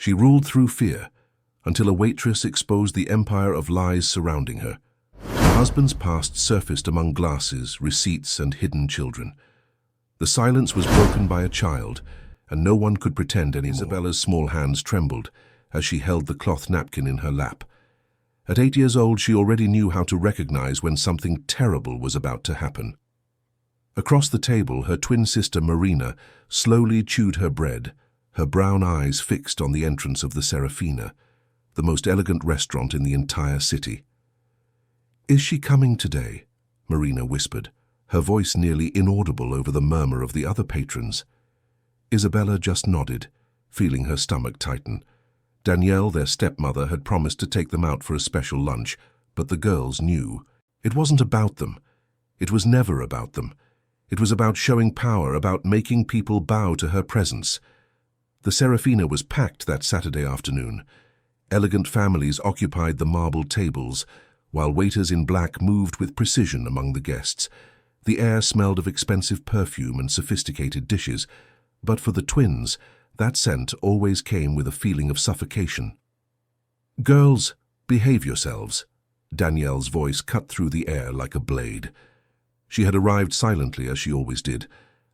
She ruled through fear, until a waitress exposed the empire of lies surrounding her. Her husband's past surfaced among glasses, receipts, and hidden children. The silence was broken by a child, and no one could pretend anymore. Isabella's small hands trembled as she held the cloth napkin in her lap. At 8 years old, she already knew how to recognize when something terrible was about to happen. Across the table, her twin sister Marina slowly chewed her bread, her brown eyes fixed on the entrance of the Serafina, the most elegant restaurant in the entire city. "Is she coming today?" Marina whispered, her voice nearly inaudible over the murmur of the other patrons. Isabella just nodded, feeling her stomach tighten. Danielle, their stepmother, had promised to take them out for a special lunch, but the girls knew. It wasn't about them. It was never about them. It was about showing power, about making people bow to her presence. The Serafina was packed that Saturday afternoon. Elegant families occupied the marble tables, while waiters in black moved with precision among the guests. The air smelled of expensive perfume and sophisticated dishes, but for the twins, that scent always came with a feeling of suffocation. "Girls, behave yourselves." Danielle's voice cut through the air like a blade. She had arrived silently, as she always did,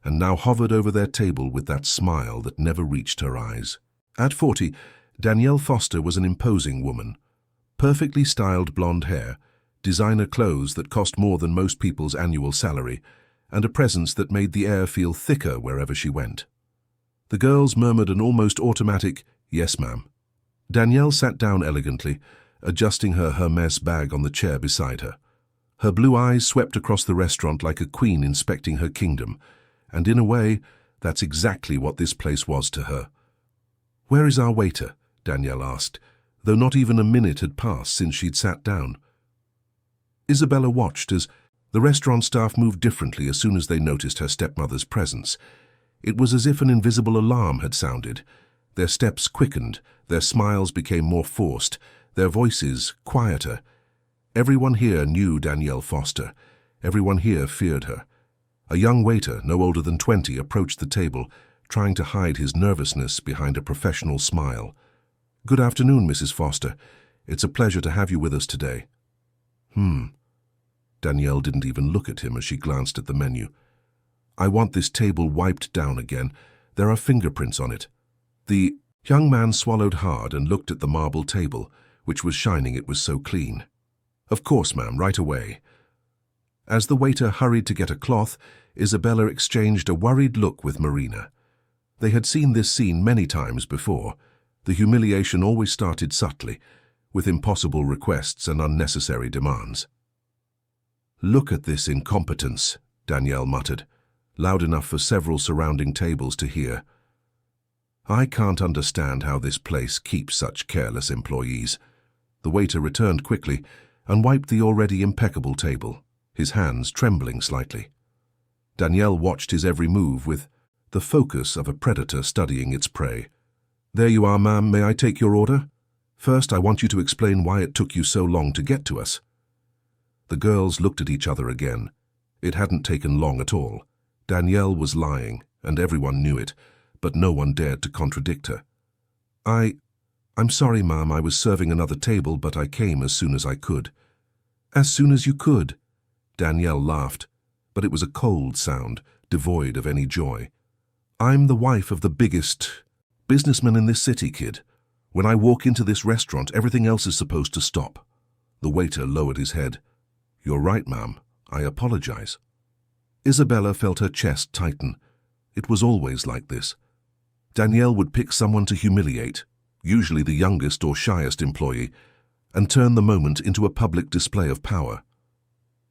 and now hovered over their table with that smile that never reached her eyes. At 40, Danielle Foster was an imposing woman. Perfectly styled blonde hair, designer clothes that cost more than most people's annual salary, and a presence that made the air feel thicker wherever she went. The girls murmured an almost automatic, "Yes, ma'am." Danielle sat down elegantly, adjusting her Hermes bag on the chair beside her. Her blue eyes swept across the restaurant like a queen inspecting her kingdom, and in a way, that's exactly what this place was to her. "Where is our waiter?" Danielle asked, though not even a minute had passed since she'd sat down. Isabella watched as the restaurant staff moved differently as soon as they noticed her stepmother's presence. It was as if an invisible alarm had sounded. Their steps quickened, their smiles became more forced, their voices quieter. Everyone here knew Danielle Foster. Everyone here feared her. A young waiter, no older than 20, approached the table, trying to hide his nervousness behind a professional smile. "Good afternoon, Mrs. Foster. It's a pleasure to have you with us today." Danielle didn't even look at him as she glanced at the menu. "I want this table wiped down again. There are fingerprints on it." The young man swallowed hard and looked at the marble table, which was shining. It was so clean. "Of course, ma'am, right away." As the waiter hurried to get a cloth, Isabella exchanged a worried look with Marina. They had seen this scene many times before. The humiliation always started subtly, with impossible requests and unnecessary demands. "Look at this incompetence," Danielle muttered, loud enough for several surrounding tables to hear. "I can't understand how this place keeps such careless employees." The waiter returned quickly and wiped the already impeccable table, his hands trembling slightly. Danielle watched his every move with the focus of a predator studying its prey. "There you are, ma'am. May I take your order? First, I want you to explain why it took you so long to get to us." The girls looked at each other again. It hadn't taken long at all. Danielle was lying, and everyone knew it, but no one dared to contradict her. I'm sorry, ma'am, I was serving another table, but I came as soon as I could." "As soon as you could?" Danielle laughed, but it was a cold sound, devoid of any joy. "I'm the wife of the biggest businessman in this city, kid. When I walk into this restaurant, everything else is supposed to stop." The waiter lowered his head. "You're right, ma'am. I apologize." Isabella felt her chest tighten. It was always like this. Danielle would pick someone to humiliate, usually the youngest or shyest employee, and turn the moment into a public display of power.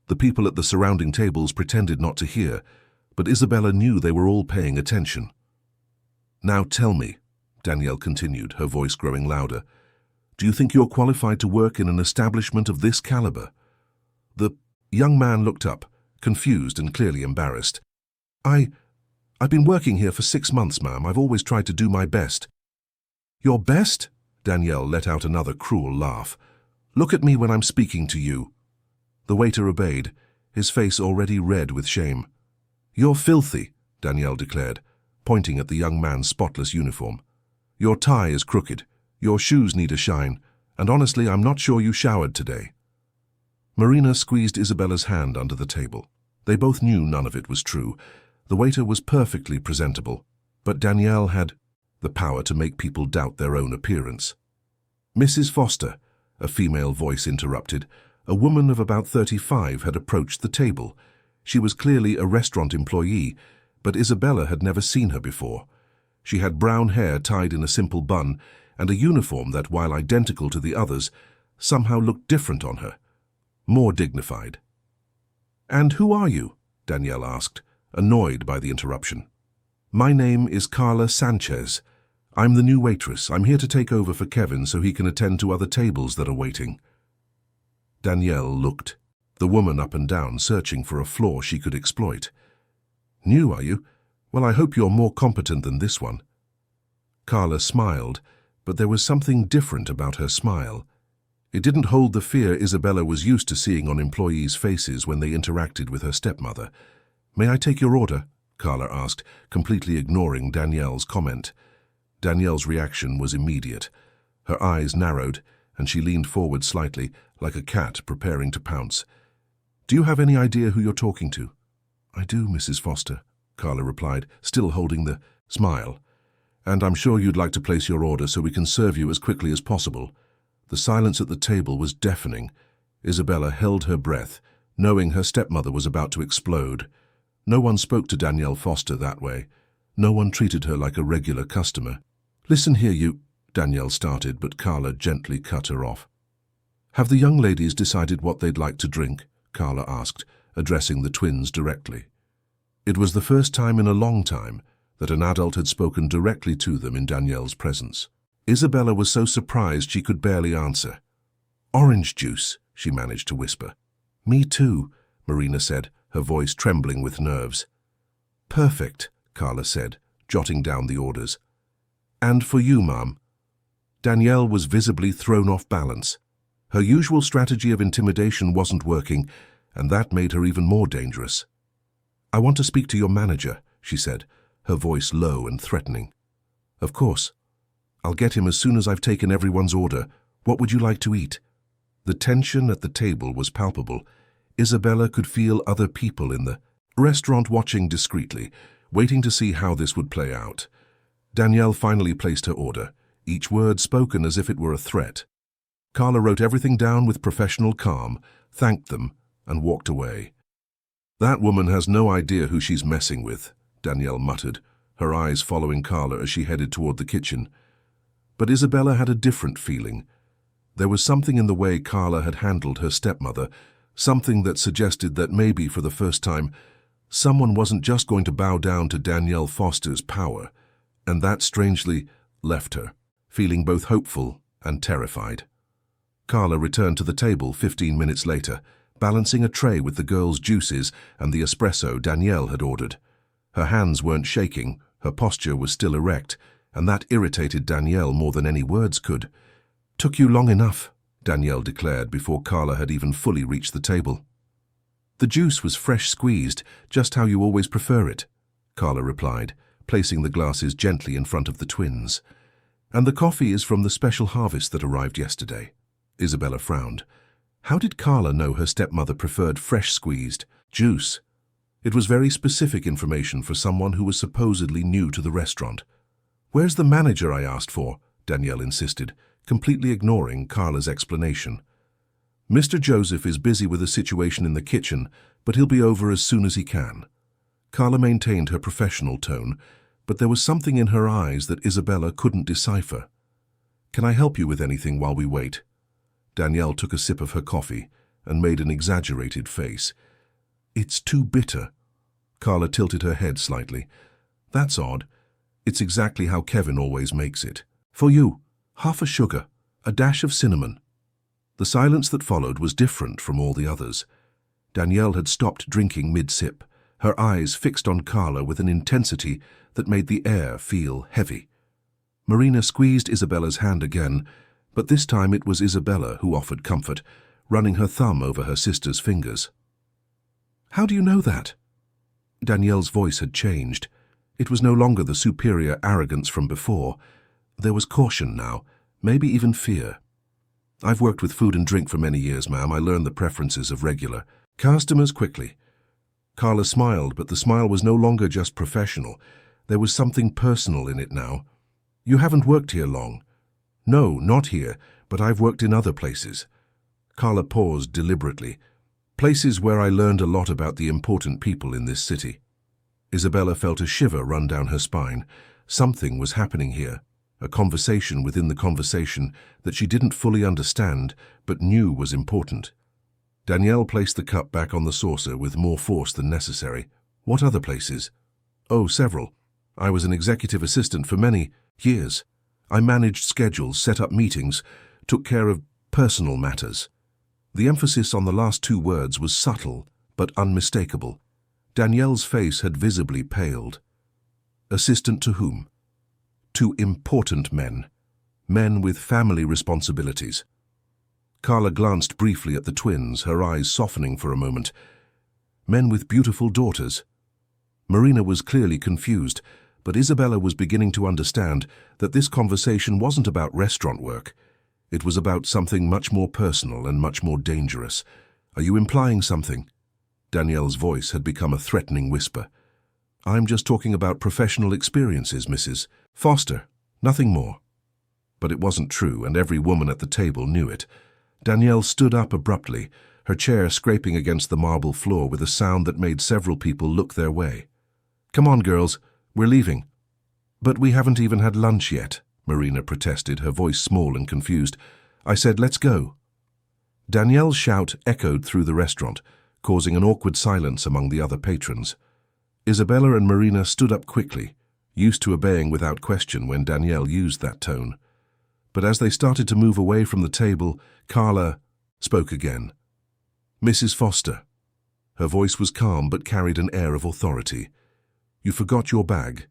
The people at the surrounding tables pretended not to hear, but Isabella knew they were all paying attention. "Now tell me," Danielle continued, her voice growing louder, "do you think you're qualified to work in an establishment of this caliber?" The young man looked up, confused and clearly embarrassed. I've been working here for 6 months, ma'am. I've always tried to do my best." "Your best?" Danielle let out another cruel laugh. "Look at me when I'm speaking to you." The waiter obeyed, his face already red with shame. "You're filthy," Danielle declared, pointing at the young man's spotless uniform. "Your tie is crooked, Your shoes need a shine, and honestly, I'm not sure you showered today." Marina squeezed Isabella's hand under the table. They both knew none of it was true. The waiter was perfectly presentable, but Danielle had the power to make people doubt their own appearance. "Mrs. Foster," a female voice interrupted. A woman of about 35 had approached the table. She was clearly a restaurant employee, but Isabella had never seen her before. She had brown hair tied in a simple bun and a uniform that, while identical to the others, somehow looked different on her, more dignified. "And who are you?" Danielle asked, annoyed by the interruption. "My name is Carla Sanchez. I'm the new waitress. I'm here to take over for Kevin so he can attend to other tables that are waiting." Danielle looked the woman up and down, searching for a flaw she could exploit. "New, are you? Well, I hope you're more competent than this one." Carla smiled, but there was something different about her smile. It didn't hold the fear Isabella was used to seeing on employees' faces when they interacted with her stepmother. "May I take your order?" Carla asked, completely ignoring Danielle's comment. Danielle's reaction was immediate. Her eyes narrowed, and she leaned forward slightly, like a cat preparing to pounce. "Do you have any idea who you're talking to?" "I do, Mrs. Foster," Carla replied, still holding the smile. "And I'm sure you'd like to place your order so we can serve you as quickly as possible." The silence at the table was deafening. Isabella held her breath, knowing her stepmother was about to explode. No one spoke to Danielle Foster that way. No one treated her like a regular customer. "Listen here, you—" Danielle started, but Carla gently cut her off. "Have the young ladies decided what they'd like to drink?" Carla asked, addressing the twins directly. It was the first time in a long time that an adult had spoken directly to them in Danielle's presence. Isabella was so surprised she could barely answer. "Orange juice," she managed to whisper. "Me too," Marina said, her voice trembling with nerves. "Perfect," Carla said, jotting down the orders. "And for you, Ma'am." Danielle was visibly thrown off balance. Her usual strategy of intimidation wasn't working, and that made her even more dangerous. "I want to speak to your manager," she said, her voice low and threatening. "Of course. I'll get him as soon as I've taken everyone's order. What would you like to eat?" The tension at the table was palpable. Isabella could feel other people in the restaurant watching discreetly, waiting to see how this would play out. Danielle finally placed her order, each word spoken as if it were a threat. Carla wrote everything down with professional calm, thanked them, and walked away. "That woman has no idea who she's messing with," Danielle muttered, her eyes following Carla as she headed toward the kitchen. But Isabella had a different feeling. There was something in the way Carla had handled her stepmother, something that suggested that maybe for the first time, someone wasn't just going to bow down to Danielle Foster's power, and that strangely left her, feeling both hopeful and terrified. Carla returned to the table 15 minutes later, balancing a tray with the girls' juices and the espresso Danielle had ordered. Her hands weren't shaking, her posture was still erect, and that irritated Danielle more than any words could. "Took you long enough," Danielle declared before Carla had even fully reached the table. "The juice was fresh squeezed, just how you always prefer it," Carla replied, placing the glasses gently in front of the twins. "And the coffee is from the special harvest that arrived yesterday." Isabella frowned. How did Carla know her stepmother preferred fresh squeezed juice? It was very specific information for someone who was supposedly new to the restaurant. "Where's the manager I asked for?" Danielle insisted, completely ignoring Carla's explanation. "Mr. Joseph is busy with a situation in the kitchen, but he'll be over as soon as he can." Carla maintained her professional tone, but there was something in her eyes that Isabella couldn't decipher. "Can I help you with anything while we wait?" Danielle took a sip of her coffee and made an exaggerated face. "It's too bitter." Carla tilted her head slightly. "That's odd. It's exactly how Kevin always makes it. For you, half a sugar, a dash of cinnamon." The silence that followed was different from all the others. Danielle had stopped drinking mid-sip, her eyes fixed on Carla with an intensity that made the air feel heavy. Marina squeezed Isabella's hand again, but this time it was Isabella who offered comfort, running her thumb over her sister's fingers. "How do you know that?" Danielle's voice had changed. It was no longer the superior arrogance from before. There was caution now, maybe even fear. I've worked with food and drink for many years, ma'am. I learned the preferences of regular customers quickly. Carla smiled, but the smile was no longer just professional. There was something personal in it now. You haven't worked here long. No, not here, but I've worked in other places. Carla paused deliberately. Places where I learned a lot about the important people in this city. Isabella felt a shiver run down her spine. Something was happening here, a conversation within the conversation that she didn't fully understand but knew was important. Danielle placed the cup back on the saucer with more force than necessary. What other places? Oh, several. I was an executive assistant for many years. I managed schedules, set up meetings, took care of personal matters. The emphasis on the last two words was subtle but unmistakable. Danielle's face had visibly paled. Assistant to whom? To important men. Men with family responsibilities. Carla glanced briefly at the twins, her eyes softening for a moment. Men with beautiful daughters. Marina was clearly confused, but Isabella was beginning to understand that this conversation wasn't about restaurant work. It was about something much more personal and much more dangerous. Are you implying something? Danielle's voice had become a threatening whisper. I'm just talking about professional experiences, Mrs. Foster. Nothing more. But it wasn't true, and every woman at the table knew it. Danielle stood up abruptly, her chair scraping against the marble floor with a sound that made several people look their way. Come on, girls. We're leaving. But we haven't even had lunch yet, Marina protested, her voice small and confused. I said, let's go. Danielle's shout echoed through the restaurant, causing an awkward silence among the other patrons. Isabella and Marina stood up quickly, used to obeying without question when Danielle used that tone. But as they started to move away from the table, Carla spoke again. Mrs. Foster. Her voice was calm but carried an air of authority. You forgot your bag.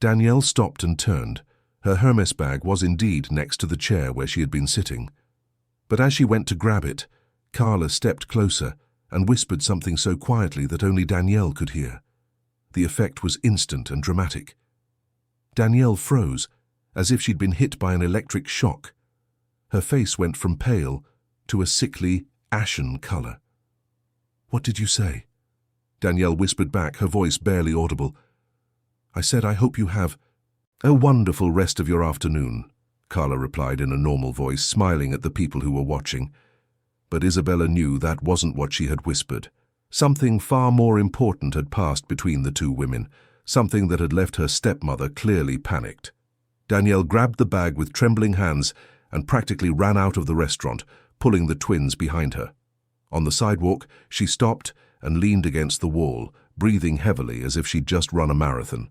Danielle stopped and turned. Her Hermes bag was indeed next to the chair where she had been sitting. But as she went to grab it, Carla stepped closer and whispered something so quietly that only Danielle could hear. The effect was instant and dramatic. Danielle froze, as if she'd been hit by an electric shock. Her face went from pale to a sickly, ashen color. What did you say? Danielle whispered back, her voice barely audible. I said I hope you have a wonderful rest of your afternoon, Carla replied in a normal voice, smiling at the people who were watching. But Isabella knew that wasn't what she had whispered. Something far more important had passed between the two women, something that had left her stepmother clearly panicked. Danielle grabbed the bag with trembling hands and practically ran out of the restaurant, pulling the twins behind her. On the sidewalk, she stopped and leaned against the wall, breathing heavily as if she'd just run a marathon.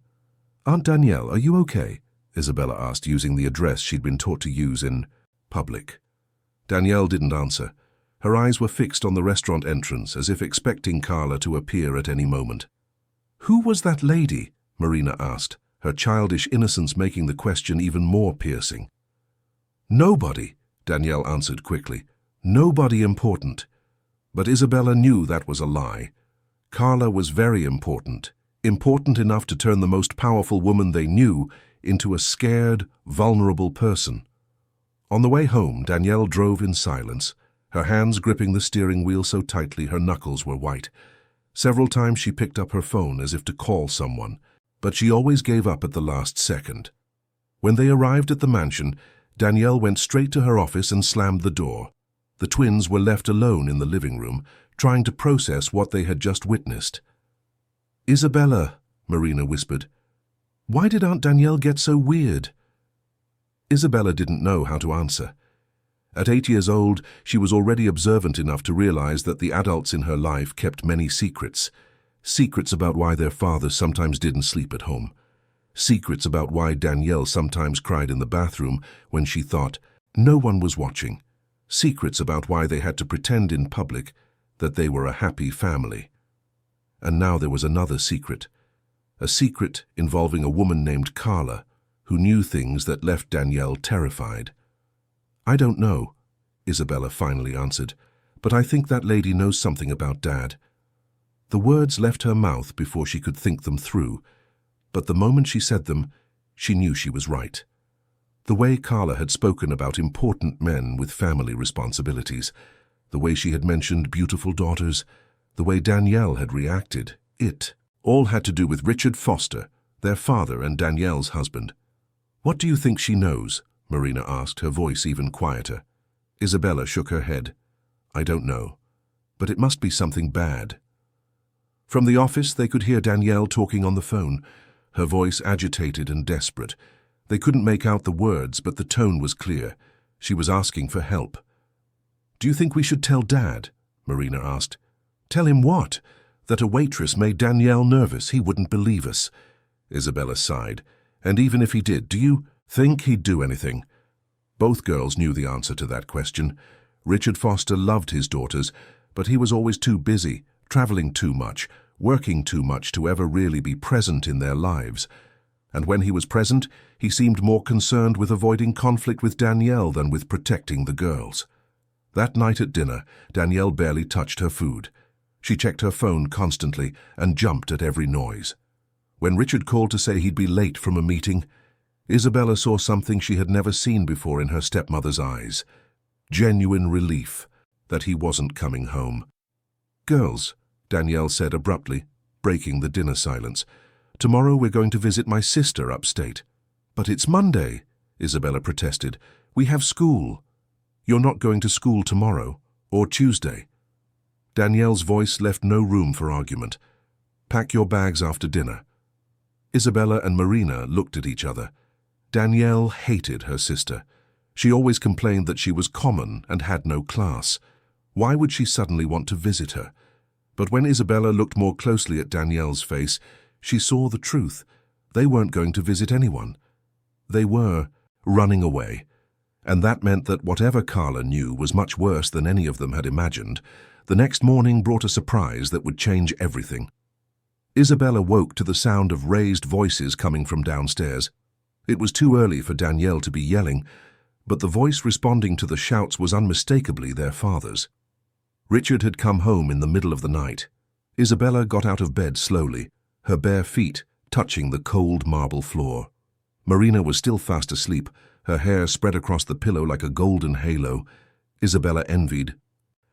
Aunt Danielle, are you okay? Isabella asked, using the address she'd been taught to use in public. Danielle didn't answer. Her eyes were fixed on the restaurant entrance, as if expecting Carla to appear at any moment. Who was that lady? Marina asked, her childish innocence making the question even more piercing. Nobody, Danielle answered quickly. Nobody important. But Isabella knew that was a lie. Carla was very important, important enough to turn the most powerful woman they knew into a scared, vulnerable person. On the way home, Danielle drove in silence, her hands gripping the steering wheel so tightly her knuckles were white. Several times she picked up her phone as if to call someone, but she always gave up at the last second. When they arrived at the mansion, Danielle went straight to her office and slammed the door. The twins were left alone in the living room, trying to process what they had just witnessed. Isabella, Marina whispered. Why did Aunt Danielle get so weird? Isabella didn't know how to answer. At 8 years old, she was already observant enough to realize that the adults in her life kept many secrets. Secrets about why their father sometimes didn't sleep at home. Secrets about why Danielle sometimes cried in the bathroom when she thought no one was watching. Secrets about why they had to pretend in public that they were a happy family. And now there was another secret. A secret involving a woman named Carla, who knew things that left Danielle terrified. I don't know, Isabella finally answered, but I think that lady knows something about Dad. The words left her mouth before she could think them through, but the moment she said them, she knew she was right. The way Carla had spoken about important men with family responsibilities, the way she had mentioned beautiful daughters, the way Danielle had reacted, it all had to do with Richard Foster, their father and Danielle's husband. "What do you think she knows?" Marina asked, her voice even quieter. Isabella shook her head. "I don't know, but it must be something bad." From the office, they could hear Danielle talking on the phone, her voice agitated and desperate. They couldn't make out the words, but the tone was clear. She was asking for help. "Do you think we should tell Dad?" Marina asked. "Tell him what? That a waitress made Danielle nervous. He wouldn't believe us." Isabella sighed. "And even if he did, do you think he'd do anything?" Both girls knew the answer to that question. Richard Foster loved his daughters, but he was always too busy, traveling too much, working too much to ever really be present in their lives. And when he was present, he seemed more concerned with avoiding conflict with Danielle than with protecting the girls. That night at dinner, Danielle barely touched her food. She checked her phone constantly and jumped at every noise. When Richard called to say he'd be late from a meeting, Isabella saw something she had never seen before in her stepmother's eyes. Genuine relief that he wasn't coming home. "Girls," Danielle said abruptly, breaking the dinner silence, "tomorrow we're going to visit my sister upstate." "But it's Monday," Isabella protested. "We have school." "You're not going to school tomorrow, or Tuesday." Danielle's voice left no room for argument. "Pack your bags after dinner." Isabella and Marina looked at each other. Danielle hated her sister. She always complained that she was common and had no class. Why would she suddenly want to visit her? But when Isabella looked more closely at Danielle's face, she saw the truth. They weren't going to visit anyone. They were running away. And that meant that whatever Carla knew was much worse than any of them had imagined. The next morning brought a surprise that would change everything. Isabella woke to the sound of raised voices coming from downstairs. It was too early for Danielle to be yelling, but the voice responding to the shouts was unmistakably their father's. Richard had come home in the middle of the night. Isabella got out of bed slowly, her bare feet touching the cold marble floor. Marina was still fast asleep, her hair spread across the pillow like a golden halo. Isabella envied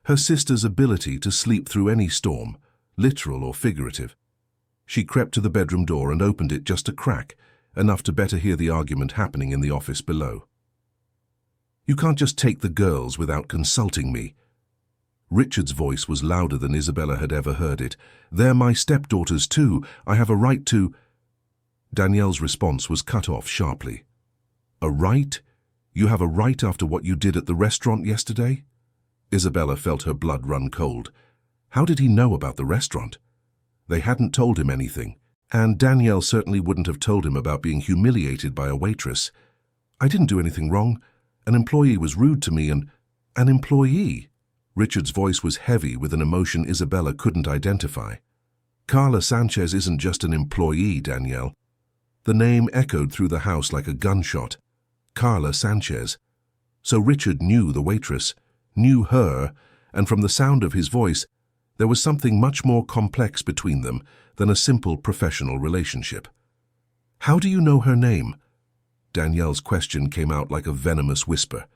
her sister's ability to sleep through any storm, literal or figurative. She crept to the bedroom door and opened it just a crack, enough to better hear the argument happening in the office below. "You can't just take the girls without consulting me." Richard's voice was louder than Isabella had ever heard it. "They're my stepdaughters too. I have a right to—" Danielle's response was cut off sharply. "A right? You have a right after what you did at the restaurant yesterday?" Isabella felt her blood run cold. How did he know about the restaurant? They hadn't told him anything, and Danielle certainly wouldn't have told him about being humiliated by a waitress. "I didn't do anything wrong. An employee was rude to me and—" "An employee?" Richard's voice was heavy with an emotion Isabella couldn't identify. "Carla Sanchez isn't just an employee, Danielle." The name echoed through the house like a gunshot. Carla Sanchez. So Richard knew the waitress, knew her, and from the sound of his voice, there was something much more complex between them than a simple professional relationship. "How do you know her name?" Danielle's question came out like a venomous whisper.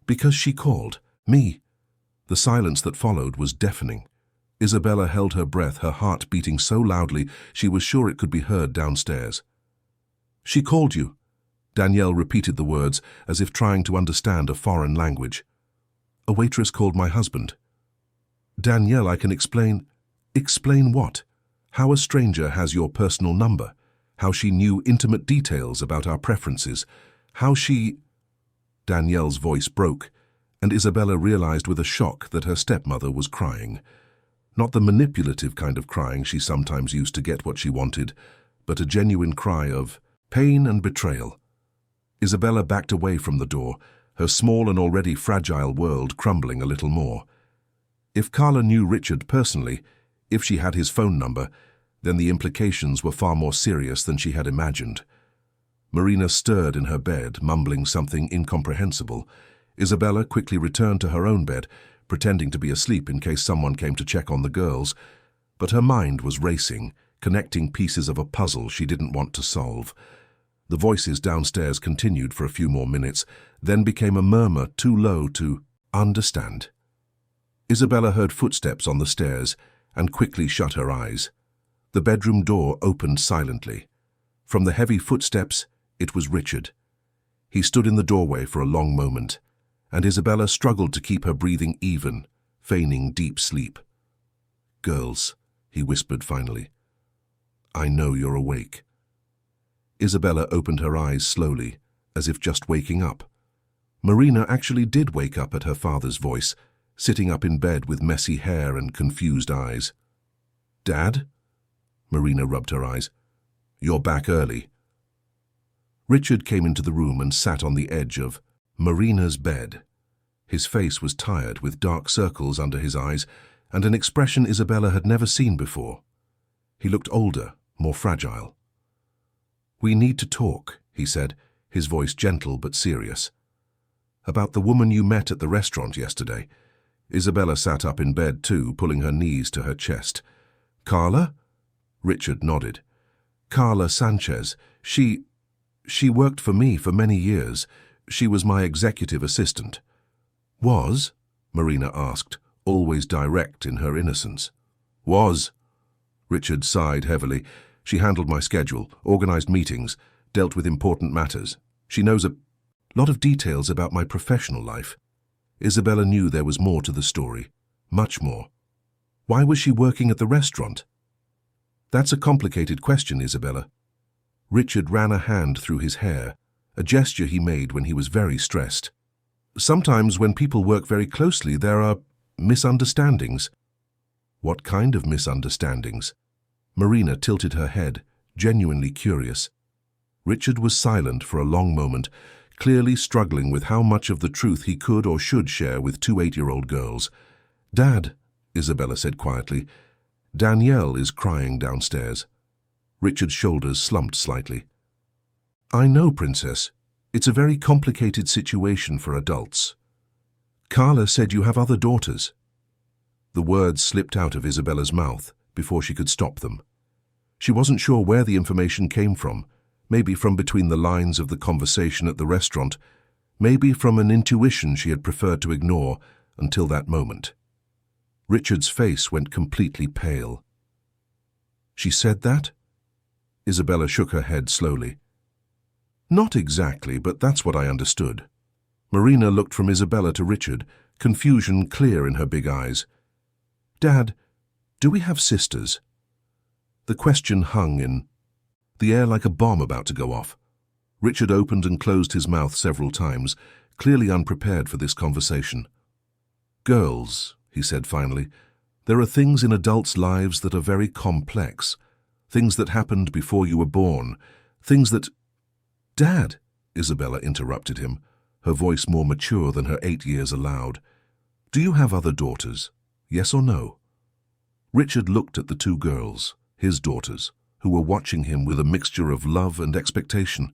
"Because she called. Me." The silence that followed was deafening. Isabella held her breath, her heart beating so loudly she was sure it could be heard downstairs. "She called you." Danielle repeated the words as if trying to understand a foreign language. "A waitress called my husband." "Danielle, I can explain." "Explain what? How a stranger has your personal number, how she knew intimate details about our preferences, how she—" Danielle's voice broke, and Isabella realized with a shock that her stepmother was crying. Not the manipulative kind of crying she sometimes used to get what she wanted, but a genuine cry of pain and betrayal. Isabella backed away from the door, her small and already fragile world crumbling a little more. If Carla knew Richard personally, if she had his phone number, then the implications were far more serious than she had imagined. Marina stirred in her bed, mumbling something incomprehensible. Isabella quickly returned to her own bed, pretending to be asleep in case someone came to check on the girls, but her mind was racing, connecting pieces of a puzzle she didn't want to solve. The voices downstairs continued for a few more minutes, then became a murmur too low to understand. Isabella heard footsteps on the stairs and quickly shut her eyes. The bedroom door opened silently. From the heavy footsteps, it was Richard. He stood in the doorway for a long moment, and Isabella struggled to keep her breathing even, feigning deep sleep. "Girls," he whispered finally, "I know you're awake." Isabella opened her eyes slowly, as if just waking up. Marina actually did wake up at her father's voice, sitting up in bed with messy hair and confused eyes. "Dad?" Marina rubbed her eyes. "You're back early." Richard came into the room and sat on the edge of Marina's bed. His face was tired, with dark circles under his eyes and an expression Isabella had never seen before. He looked older, more fragile. "We need to talk," he said, his voice gentle but serious. "About the woman you met at the restaurant yesterday." Isabella sat up in bed too, pulling her knees to her chest. "Carla?" Richard nodded. "Carla Sanchez. She worked for me for many years. She was my executive assistant." "Was?" Marina asked, always direct in her innocence. "Was." Richard sighed heavily. "She handled my schedule, organized meetings, dealt with important matters. She knows a lot of details about my professional life." Isabella knew there was more to the story, much more. Why was she working at the restaurant? "That's a complicated question, Isabella." Richard ran a hand through his hair, a gesture he made when he was very stressed. "Sometimes when people work very closely, there are misunderstandings." "What kind of misunderstandings?" Marina tilted her head, genuinely curious. Richard was silent for a long moment, clearly struggling with how much of the truth he could or should share with two 8-year-old girls. "Dad," Isabella said quietly, "Danielle is crying downstairs." Richard's shoulders slumped slightly. "I know, Princess. It's a very complicated situation for adults. Carla said you have other daughters." The words slipped out of Isabella's mouth before she could stop them. She wasn't sure where the information came from, maybe from between the lines of the conversation at the restaurant, maybe from an intuition she had preferred to ignore until that moment. Richard's face went completely pale. "She said that?" Isabella shook her head slowly. "Not exactly, but that's what I understood." Marina looked from Isabella to Richard, confusion clear in her big eyes. "Dad, do we have sisters?" The question hung in the air like a bomb about to go off. Richard opened and closed his mouth several times, clearly unprepared for this conversation. "Girls," he said finally, "there are things in adults' lives that are very complex. Things that happened before you were born. Things that—" "Dad," Isabella interrupted him, her voice more mature than her 8 years allowed. "Do you have other daughters? Yes or no?" Richard looked at the two girls, his daughters, who were watching him with a mixture of love and expectation.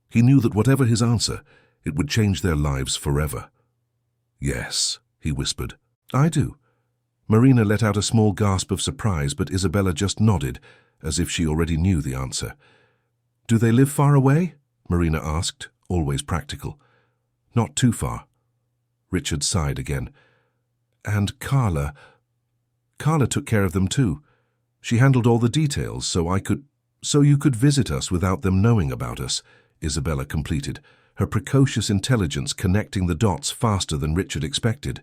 He knew that whatever his answer, it would change their lives forever. "Yes," he whispered. "I do." Marina let out a small gasp of surprise, but Isabella just nodded, as if she already knew the answer. "Do they live far away?" Marina asked, always practical. "Not too far." Richard sighed again. "And Carla took care of them too. She handled all the details, so you could visit us without them knowing about us," Isabella completed, her precocious intelligence connecting the dots faster than Richard expected.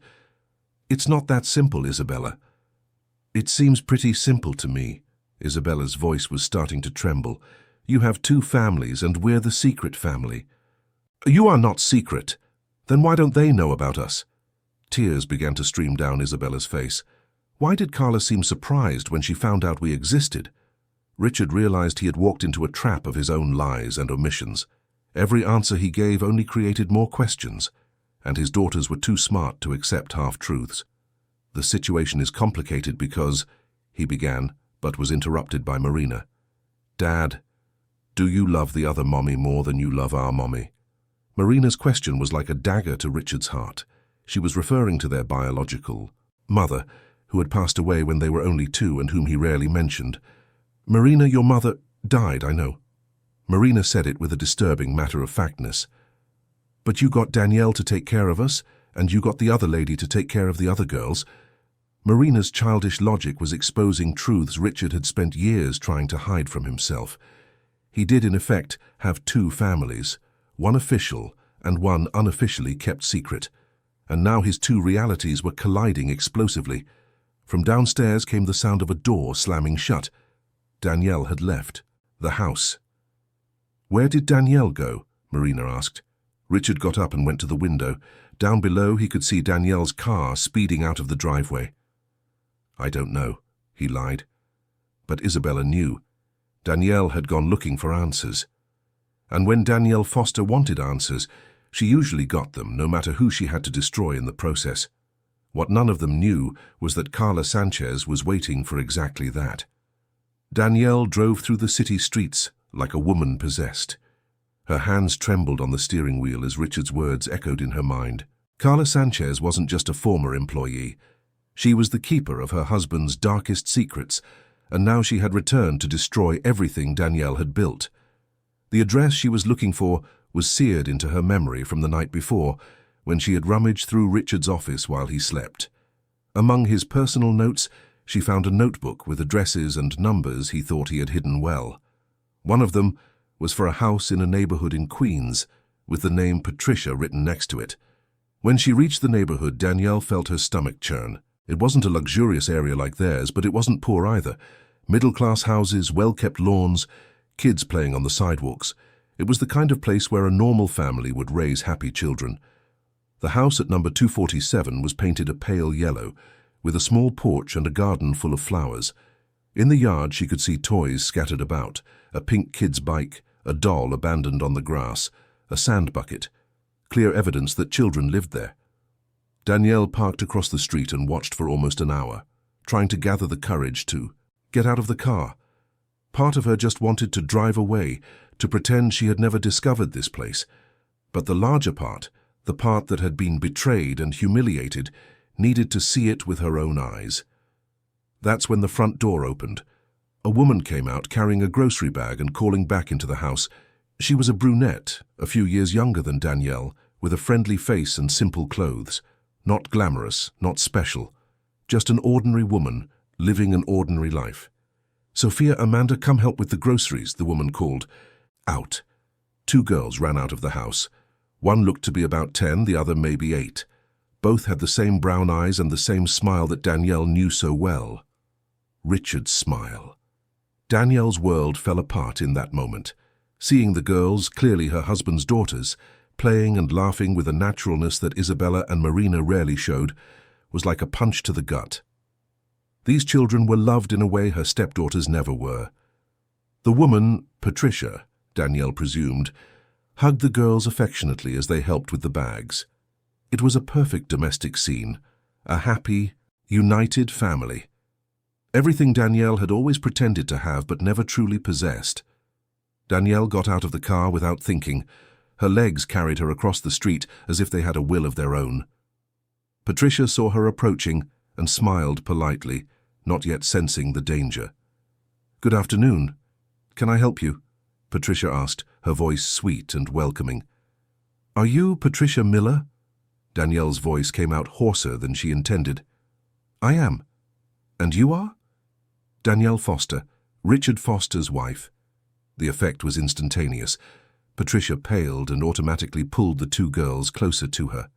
"It's not that simple, Isabella." "It seems pretty simple to me." Isabella's voice was starting to tremble. "You have two families, and we're the secret family." "You are not secret. Then why don't they know about us?" Tears began to stream down Isabella's face. Why did Carla seem surprised when she found out we existed? Richard realized he had walked into a trap of his own lies and omissions. Every answer he gave only created more questions, and his daughters were too smart to accept half-truths. "The situation is complicated because," he began, but was interrupted by Marina. "Dad, do you love the other mommy more than you love our mommy?" Marina's question was like a dagger to Richard's heart. She was referring to their biological mother, who had passed away when they were only 2 and whom he rarely mentioned. "Marina, your mother died, I know." Marina said it with a disturbing matter-of-factness. But you got Danielle to take care of us, and you got the other lady to take care of the other girls. Marina's childish logic was exposing truths Richard had spent years trying to hide from himself. He did, in effect, have two families, one official and one unofficially kept secret. And now his two realities were colliding explosively. From downstairs came the sound of a door slamming shut. Danielle had left the house. "Where did Danielle go?" Marina asked. Richard got up and went to the window. Down below he could see Danielle's car speeding out of the driveway. "I don't know," he lied. But Isabella knew. Danielle had gone looking for answers. And when Danielle Foster wanted answers, she usually got them, no matter who she had to destroy in the process. What none of them knew was that Carla Sanchez was waiting for exactly that. Danielle drove through the city streets like a woman possessed. Her hands trembled on the steering wheel as Richard's words echoed in her mind. Carla Sanchez wasn't just a former employee. She was the keeper of her husband's darkest secrets, and now she had returned to destroy everything Danielle had built. The address she was looking for was seared into her memory from the night before, when she had rummaged through Richard's office while he slept. Among his personal notes, she found a notebook with addresses and numbers he thought he had hidden well. One of them was for a house in a neighborhood in Queens, with the name Patricia written next to it. When she reached the neighborhood, Danielle felt her stomach churn. It wasn't a luxurious area like theirs, but it wasn't poor either. Middle-class houses, well-kept lawns, kids playing on the sidewalks. It was the kind of place where a normal family would raise happy children. The house at number 247 was painted a pale yellow, with a small porch and a garden full of flowers. In the yard she could see toys scattered about, a pink kid's bike, a doll abandoned on the grass, a sand bucket, clear evidence that children lived there. Danielle parked across the street and watched for almost an hour, trying to gather the courage to get out of the car. Part of her just wanted to drive away, to pretend she had never discovered this place. But the larger part, the part that had been betrayed and humiliated, needed to see it with her own eyes. That's when the front door opened. A woman came out carrying a grocery bag and calling back into the house. She was a brunette, a few years younger than Danielle, with a friendly face and simple clothes. Not glamorous, not special. Just an ordinary woman, living an ordinary life. "Sophia, Amanda, come help with the groceries," the woman called. Out. Two girls ran out of the house. One looked to be about 10, the other maybe 8. Both had the same brown eyes and the same smile that Danielle knew so well. Richard's smile. Danielle's world fell apart in that moment. Seeing the girls, clearly her husband's daughters, playing and laughing with a naturalness that Isabella and Marina rarely showed, was like a punch to the gut. These children were loved in a way her stepdaughters never were. The woman, Patricia, Danielle presumed, hugged the girls affectionately as they helped with the bags. It was a perfect domestic scene, a happy, united family. Everything Danielle had always pretended to have but never truly possessed. Danielle got out of the car without thinking. Her legs carried her across the street as if they had a will of their own. Patricia saw her approaching and smiled politely, not yet sensing the danger. "Good afternoon. Can I help you?" Patricia asked, her voice sweet and welcoming. "Are you Patricia Miller?" Danielle's voice came out hoarser than she intended. "I am. And you are?" "Danielle Foster, Richard Foster's wife." The effect was instantaneous. Patricia paled and automatically pulled the two girls closer to her.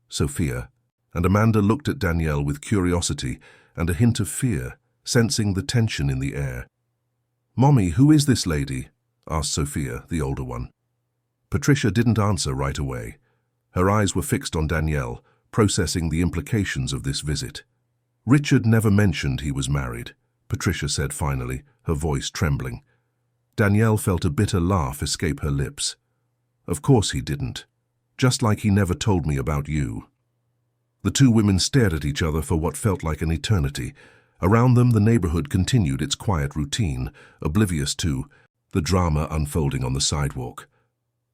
Sophia and Amanda looked at Danielle with curiosity and a hint of fear, sensing the tension in the air. "Mommy, who is this lady?" asked Sophia, the older one. Patricia didn't answer right away. Her eyes were fixed on Danielle, processing the implications of this visit. "Richard never mentioned he was married," Patricia said finally, her voice trembling. Danielle felt a bitter laugh escape her lips. "Of course he didn't. Just like he never told me about you." The two women stared at each other for what felt like an eternity. Around them, the neighborhood continued its quiet routine, oblivious to the drama unfolding on the sidewalk.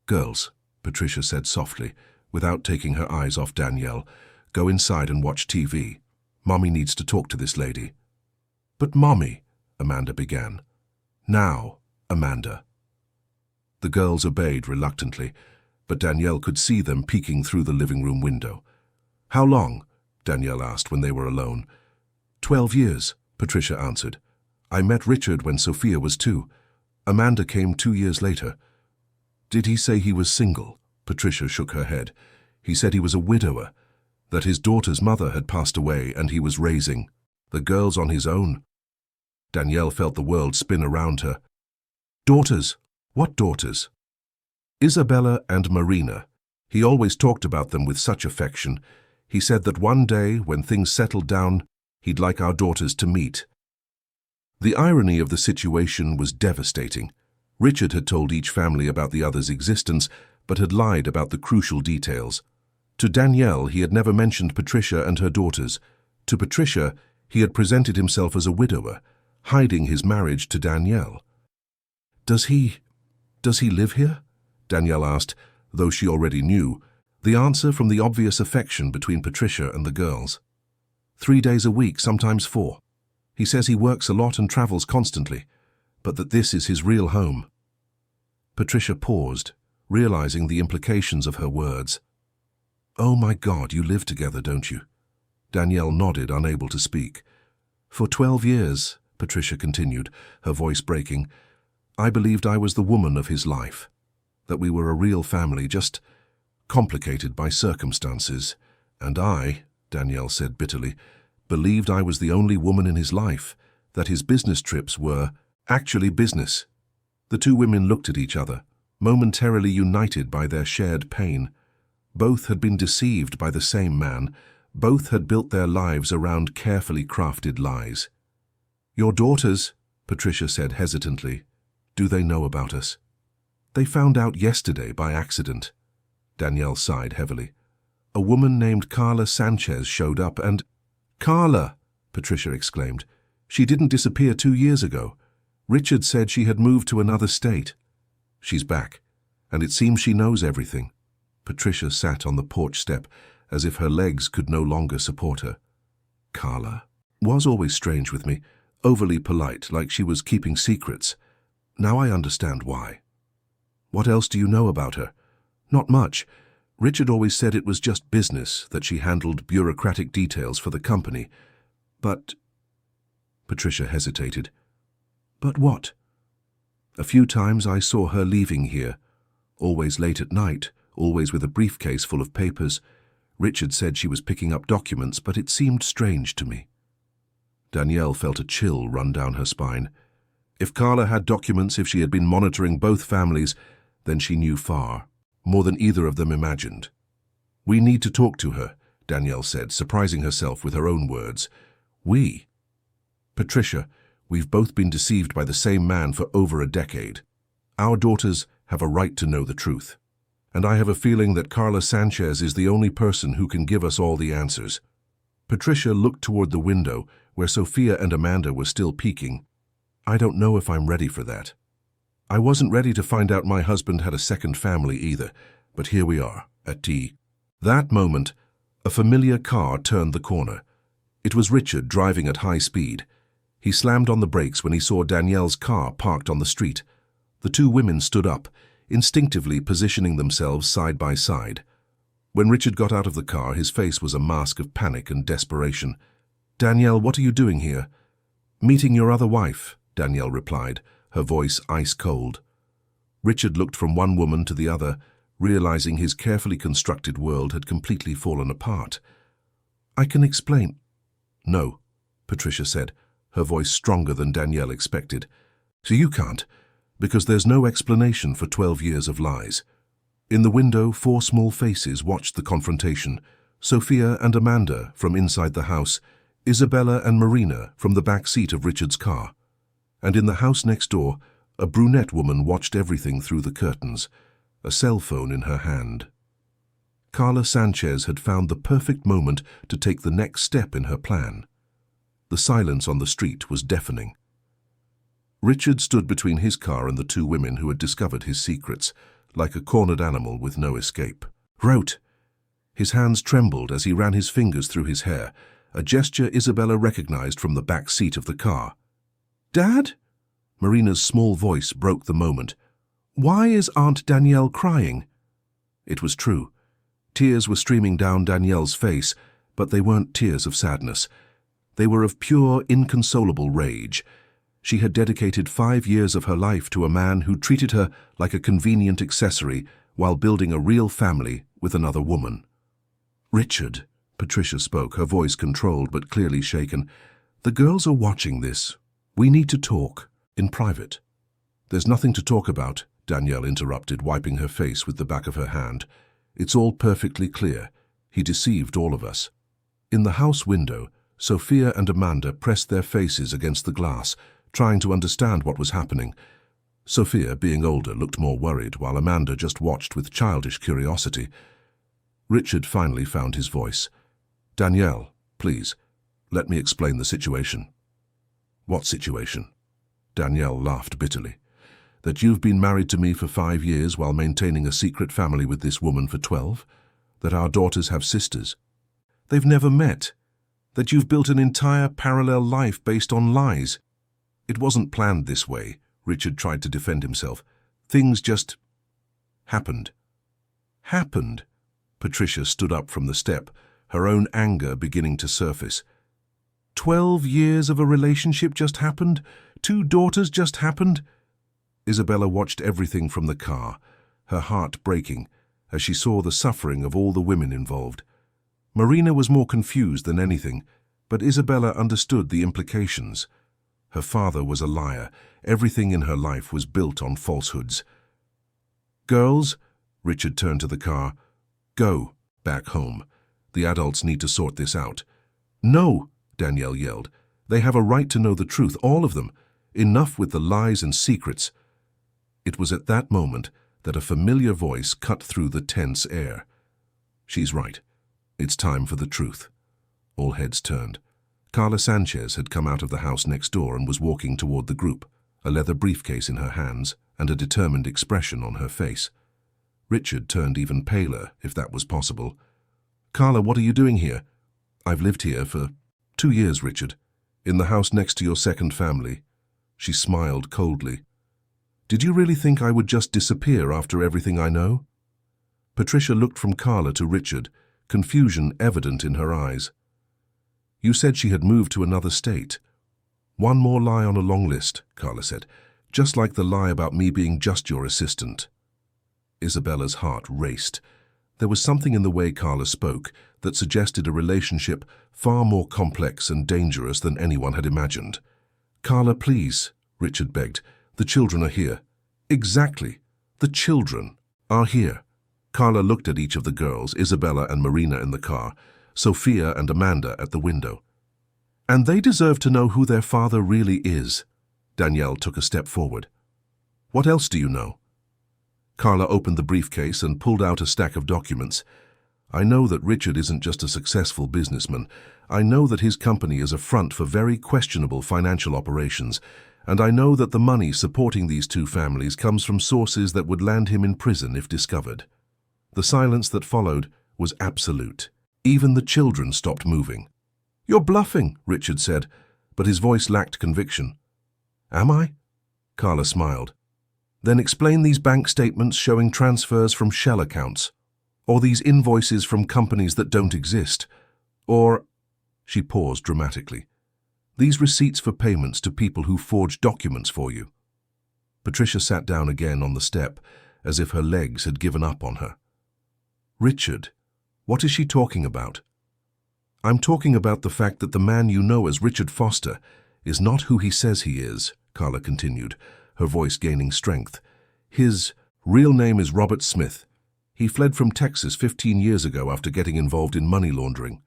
"Girls," Patricia said softly, without taking her eyes off Danielle, "go inside and watch TV. Mommy needs to talk to this lady." "But Mommy," Amanda began. "Now, Amanda," The girls obeyed reluctantly, but Danielle could see them peeking through the living room window. "How long?" Danielle asked when they were alone. 12 years, Patricia answered. "I met Richard when Sophia was 2. Amanda came 2 years later." "Did he say he was single?" Patricia shook her head. "He said he was a widower, that his daughter's mother had passed away and he was raising the girls on his own." Danielle felt the world spin around her. "Daughters? What daughters?" "Isabella and Marina. He always talked about them with such affection. He said that one day, when things settled down, he'd like our daughters to meet." The irony of the situation was devastating. Richard had told each family about the other's existence, but had lied about the crucial details. To Danielle, he had never mentioned Patricia and her daughters. To Patricia, he had presented himself as a widower, hiding his marriage to Danielle. Does he live here?" Danielle asked, though she already knew, the answer from the obvious affection between Patricia and the girls. 3 days a week, sometimes 4. He says he works a lot and travels constantly, but that this is his real home." Patricia paused, realizing the implications of her words. "Oh my God, you live together, don't you?" Danielle nodded, unable to speak. "For 12 years, Patricia continued, her voice breaking, "I believed I was the woman of his life, that we were a real family, just complicated by circumstances. And I," Danielle said bitterly, "believed I was the only woman in his life, that his business trips were actually business." The two women looked at each other, momentarily united by their shared pain. Both had been deceived by the same man. Both had built their lives around carefully crafted lies. "Your daughters," Patricia said hesitantly, "do they know about us?" "They found out yesterday by accident." Danielle sighed heavily. "A woman named Carla Sanchez showed up and—" "Carla!" Patricia exclaimed. "She didn't disappear 2 years ago. Richard said she had moved to another state. She's back, and it seems she knows everything." Patricia sat on the porch step as if her legs could no longer support her. Carla was always strange with me, overly polite, like she was keeping secrets. Now I understand why. "What else do you know about her?" "Not much. Richard always said it was just business, that she handled bureaucratic details for the company. But—" Patricia hesitated. "But what?" "A few times I saw her leaving here, always late at night, always with a briefcase full of papers. Richard said she was picking up documents, but it seemed strange to me." Danielle felt a chill run down her spine. If Carla had documents, if she had been monitoring both families, then she knew far, more than either of them imagined. "We need to talk to her," Danielle said, surprising herself with her own words. "We?" "Patricia, we've both been deceived by the same man for over a decade. Our daughters have a right to know the truth. And I have a feeling that Carla Sanchez is the only person who can give us all the answers." Patricia looked toward the window, where Sophia and Amanda were still peeking. "I don't know if I'm ready for that. I wasn't ready to find out my husband had a second family either, but here we are, at tea." That moment, a familiar car turned the corner. It was Richard driving at high speed. He slammed on the brakes when he saw Danielle's car parked on the street. The two women stood up, instinctively positioning themselves side by side. When Richard got out of the car, his face was a mask of panic and desperation. "Danielle, what are you doing here?" "Meeting your other wife," Danielle replied, her voice ice-cold. Richard looked from one woman to the other, realizing his carefully constructed world had completely fallen apart. "I can explain." "No," Patricia said, her voice stronger than Danielle expected. "So you can't, because there's no explanation for 12 years of lies." In the window, 4 small faces watched the confrontation. Sophia and Amanda from inside the house, Isabella and Marina from the back seat of Richard's car. And in the house next door, a brunette woman watched everything through the curtains, a cell phone in her hand. Carla Sanchez had found the perfect moment to take the next step in her plan. The silence on the street was deafening. Richard stood between his car and the two women who had discovered his secrets, like a cornered animal with no escape. "Wrote." His hands trembled as he ran his fingers through his hair, a gesture Isabella recognized from the back seat of the car. "Dad?" Marina's small voice broke the moment. Why is Aunt Danielle crying? It was true. Tears were streaming down Danielle's face, but they weren't tears of sadness. They were of pure, inconsolable rage. She had dedicated 5 years of her life to a man who treated her like a convenient accessory while building a real family with another woman. "Richard," Patricia spoke, her voice controlled but clearly shaken, "the girls are watching this. We need to talk, in private." "There's nothing to talk about," Danielle interrupted, wiping her face with the back of her hand. "It's all perfectly clear. He deceived all of us." In the house window, Sophia and Amanda pressed their faces against the glass, trying to understand what was happening. Sophia, being older, looked more worried, while Amanda just watched with childish curiosity. Richard finally found his voice. "Danielle, please, let me explain the situation." "What situation?" Danielle laughed bitterly. "That you've been married to me for 5 years while maintaining a secret family with this woman for 12? That our daughters have sisters? They've never met? That you've built an entire parallel life based on lies? It wasn't planned this way," Richard tried to defend himself. "Things just happened." "Happened?" Patricia stood up from the step, her own anger beginning to surface. 12 years of a relationship just happened? 2 daughters just happened? Isabella watched everything from the car, her heart breaking as she saw the suffering of all the women involved. Marina was more confused than anything, but Isabella understood the implications. Her father was a liar. Everything in her life was built on falsehoods. "Girls," Richard turned to the car, "go back home. The adults need to sort this out." "No," Danielle yelled. "They have a right to know the truth, all of them. Enough with the lies and secrets." It was at that moment that a familiar voice cut through the tense air. "She's right. It's time for the truth." All heads turned. Carla Sanchez had come out of the house next door and was walking toward the group, a leather briefcase in her hands and a determined expression on her face. Richard turned even paler, if that was possible. "Carla, what are you doing here?" "I've lived here for 2 years, Richard. In the house next to your second family." She smiled coldly. "Did you really think I would just disappear after everything I know?" Patricia looked from Carla to Richard, confusion evident in her eyes. "You said she had moved to another state." "One more lie on a long list," Carla said, "just like the lie about me being just your assistant." Isabella's heart raced. There was something in the way Carla spoke that suggested a relationship far more complex and dangerous than anyone had imagined. "Carla, please," Richard begged. "The children are here." "Exactly. The children are here." Carla looked at each of the girls, Isabella and Marina in the car, Sophia and Amanda at the window. "And they deserve to know who their father really is." Danielle took a step forward. "What else do you know?" Carla opened the briefcase and pulled out a stack of documents. "I know that Richard isn't just a successful businessman. I know that his company is a front for very questionable financial operations, and I know that the money supporting these 2 families comes from sources that would land him in prison if discovered." The silence that followed was absolute. Even the children stopped moving. "You're bluffing," Richard said, but his voice lacked conviction. "Am I?" Carla smiled. "Then explain these bank statements showing transfers from shell accounts, or these invoices from companies that don't exist, or—" She paused dramatically. "These receipts for payments to people who forged documents for you." Patricia sat down again on the step, as if her legs had given up on her. "Richard, what is she talking about?" "I'm talking about the fact that the man you know as Richard Foster is not who he says he is," Carla continued, her voice gaining strength. "His real name is Robert Smith. He fled from Texas 15 years ago after getting involved in money laundering."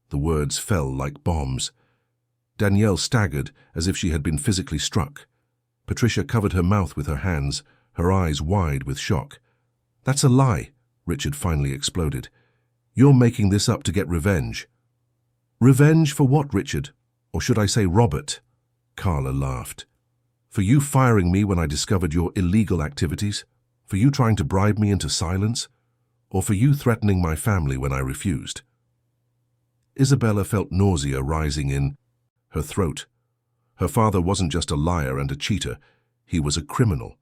The words fell like bombs. Danielle staggered as if she had been physically struck. Patricia covered her mouth with her hands, her eyes wide with shock. "That's a lie," Richard finally exploded. "You're making this up to get revenge." "Revenge for what, Richard? Or should I say Robert?" Carla laughed. "For you firing me when I discovered your illegal activities? For you trying to bribe me into silence? Or for you threatening my family when I refused?" Isabella felt nausea rising in her throat. Her father wasn't just a liar and a cheater. He was a criminal.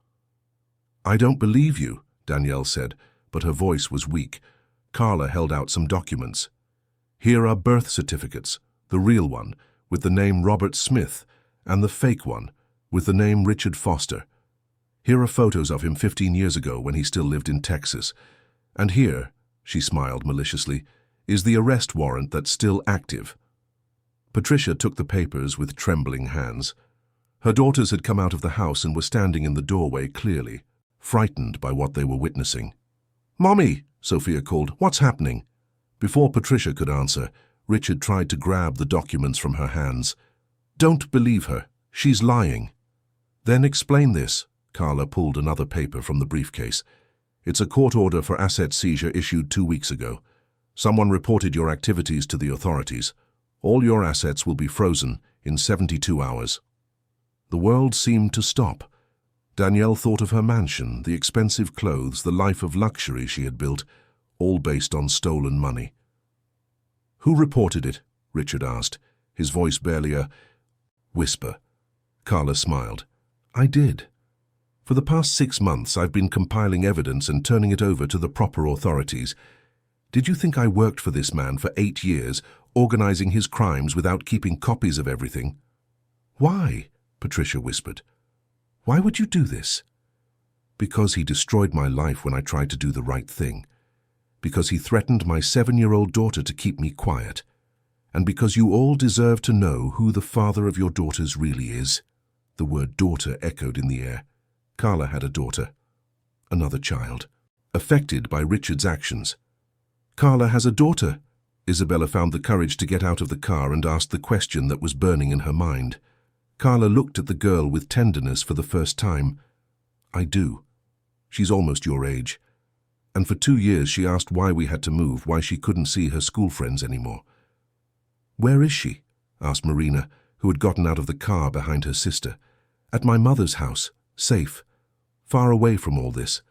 "I don't believe you," Danielle said, but her voice was weak. Carla held out some documents. "Here are birth certificates, the real one, with the name Robert Smith, and the fake one, with the name Richard Foster. Here are photos of him 15 years ago when he still lived in Texas. And here," she smiled maliciously, "is the arrest warrant that's still active." Patricia took the papers with trembling hands. Her daughters had come out of the house and were standing in the doorway clearly, frightened by what they were witnessing. "Mommy," Sophia called, "what's happening?" Before Patricia could answer, Richard tried to grab the documents from her hands. "Don't believe her. She's lying." "Then explain this." Carla pulled another paper from the briefcase. "It's a court order for asset seizure issued 2 weeks ago. Someone reported your activities to the authorities. All your assets will be frozen in 72 hours. The world seemed to stop. Danielle thought of her mansion, the expensive clothes, the life of luxury she had built, all based on stolen money. "Who reported it?" Richard asked, his voice barely a whisper. Carla smiled. "I did. For the past 6 months, I've been compiling evidence and turning it over to the proper authorities. Did you think I worked for this man for 8 years, organizing his crimes without keeping copies of everything?" "Why?" Patricia whispered. "Why would you do this?" "Because he destroyed my life when I tried to do the right thing. Because he threatened my 7-year-old daughter to keep me quiet. And because you all deserve to know who the father of your daughters really is." The word daughter echoed in the air. Carla had a daughter. Another child. Affected by Richard's actions. "Carla has a daughter." Isabella found the courage to get out of the car and asked the question that was burning in her mind. Carla looked at the girl with tenderness for the first time. "I do. She's almost your age. And for 2 years she asked why we had to move, why she couldn't see her school friends anymore." "Where is she?" asked Marina, who had gotten out of the car behind her sister. "At my mother's house, safe, far away from all this."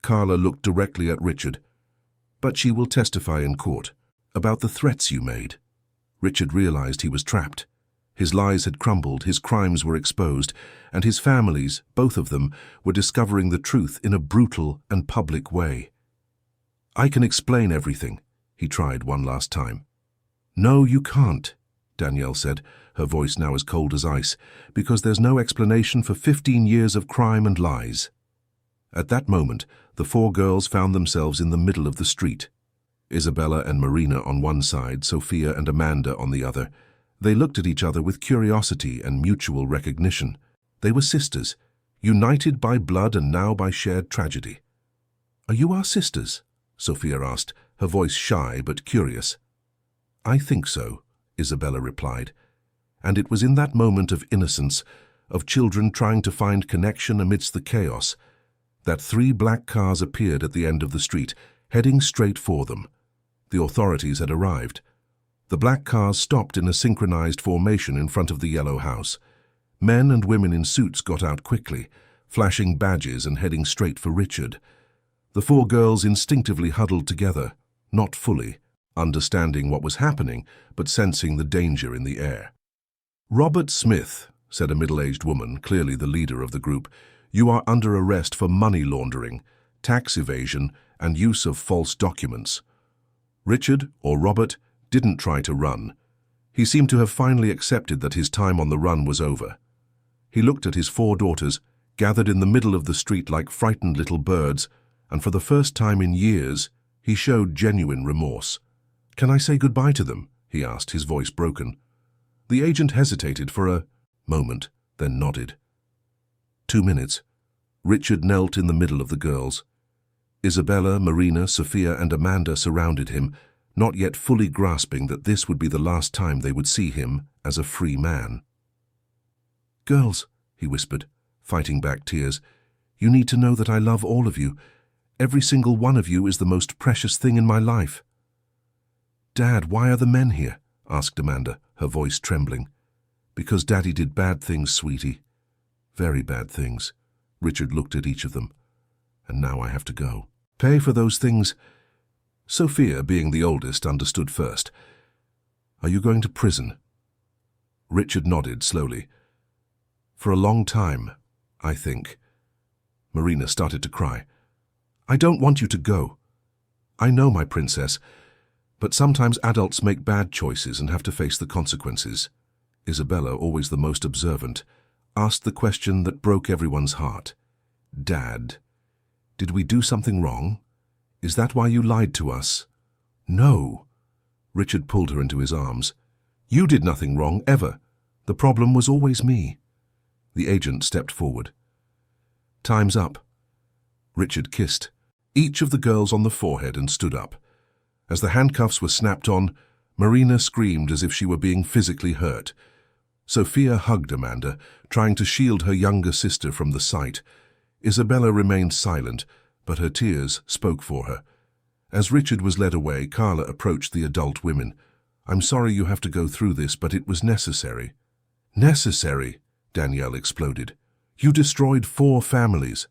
Carla looked directly at Richard. "But she will testify in court about the threats you made." Richard realized he was trapped. His lies had crumbled, his crimes were exposed, and his families, both of them, were discovering the truth in a brutal and public way. "I can explain everything," he tried one last time. "No, you can't," Danielle said, her voice now as cold as ice, "because there's no explanation for 15 years of crime and lies." At that moment, the 4 girls found themselves in the middle of the street. Isabella and Marina on one side, Sophia and Amanda on the other. They looked at each other with curiosity and mutual recognition. They were sisters, united by blood and now by shared tragedy. "Are you our sisters?" Sophia asked, her voice shy but curious. "I think so," Isabella replied. And it was in that moment of innocence, of children trying to find connection amidst the chaos, that 3 black cars appeared at the end of the street, heading straight for them. The authorities had arrived. The black cars stopped in a synchronized formation in front of the yellow house. Men and women in suits got out quickly, flashing badges and heading straight for Richard. The 4 girls instinctively huddled together, not fully, understanding what was happening, but sensing the danger in the air. "Robert Smith," said a middle-aged woman, clearly the leader of the group, "you are under arrest for money laundering, tax evasion, and use of false documents." Richard, or Robert, didn't try to run. He seemed to have finally accepted that his time on the run was over. He looked at his 4 daughters, gathered in the middle of the street like frightened little birds, and for the first time in years, he showed genuine remorse. "Can I say goodbye to them?" he asked, his voice broken. The agent hesitated for a moment, then nodded. 2 minutes. Richard knelt in the middle of the girls. Isabella, Marina, Sophia, and Amanda surrounded him, not yet fully grasping that this would be the last time they would see him as a free man. "Girls," he whispered, fighting back tears, "you need to know that I love all of you. Every single one of you is the most precious thing in my life." "Dad, why are the men here?" asked Amanda, her voice trembling. "Because Daddy did bad things, sweetie. Very bad things." Richard looked at each of them. "And now I have to go. Pay for those things." Sophia, being the oldest, understood first. "Are you going to prison?" Richard nodded slowly. "For a long time, I think." Marina started to cry. I don't want you to go. I know, my princess, but sometimes adults make bad choices and have to face the consequences. Isabella, always the most observant, asked the question that broke everyone's heart. Dad, did we do something wrong? Is that why you lied to us? No. Richard pulled her into his arms. You did nothing wrong, ever. The problem was always me. The agent stepped forward. Time's up. Richard kissed each of the girls on the forehead and stood up. As the handcuffs were snapped on, Marina screamed as if she were being physically hurt. Sophia hugged Amanda, trying to shield her younger sister from the sight. Isabella remained silent, but her tears spoke for her. As Richard was led away, Carla approached the adult women. I'm sorry you have to go through this, but it was necessary. Necessary? Danielle exploded. You destroyed 4 families.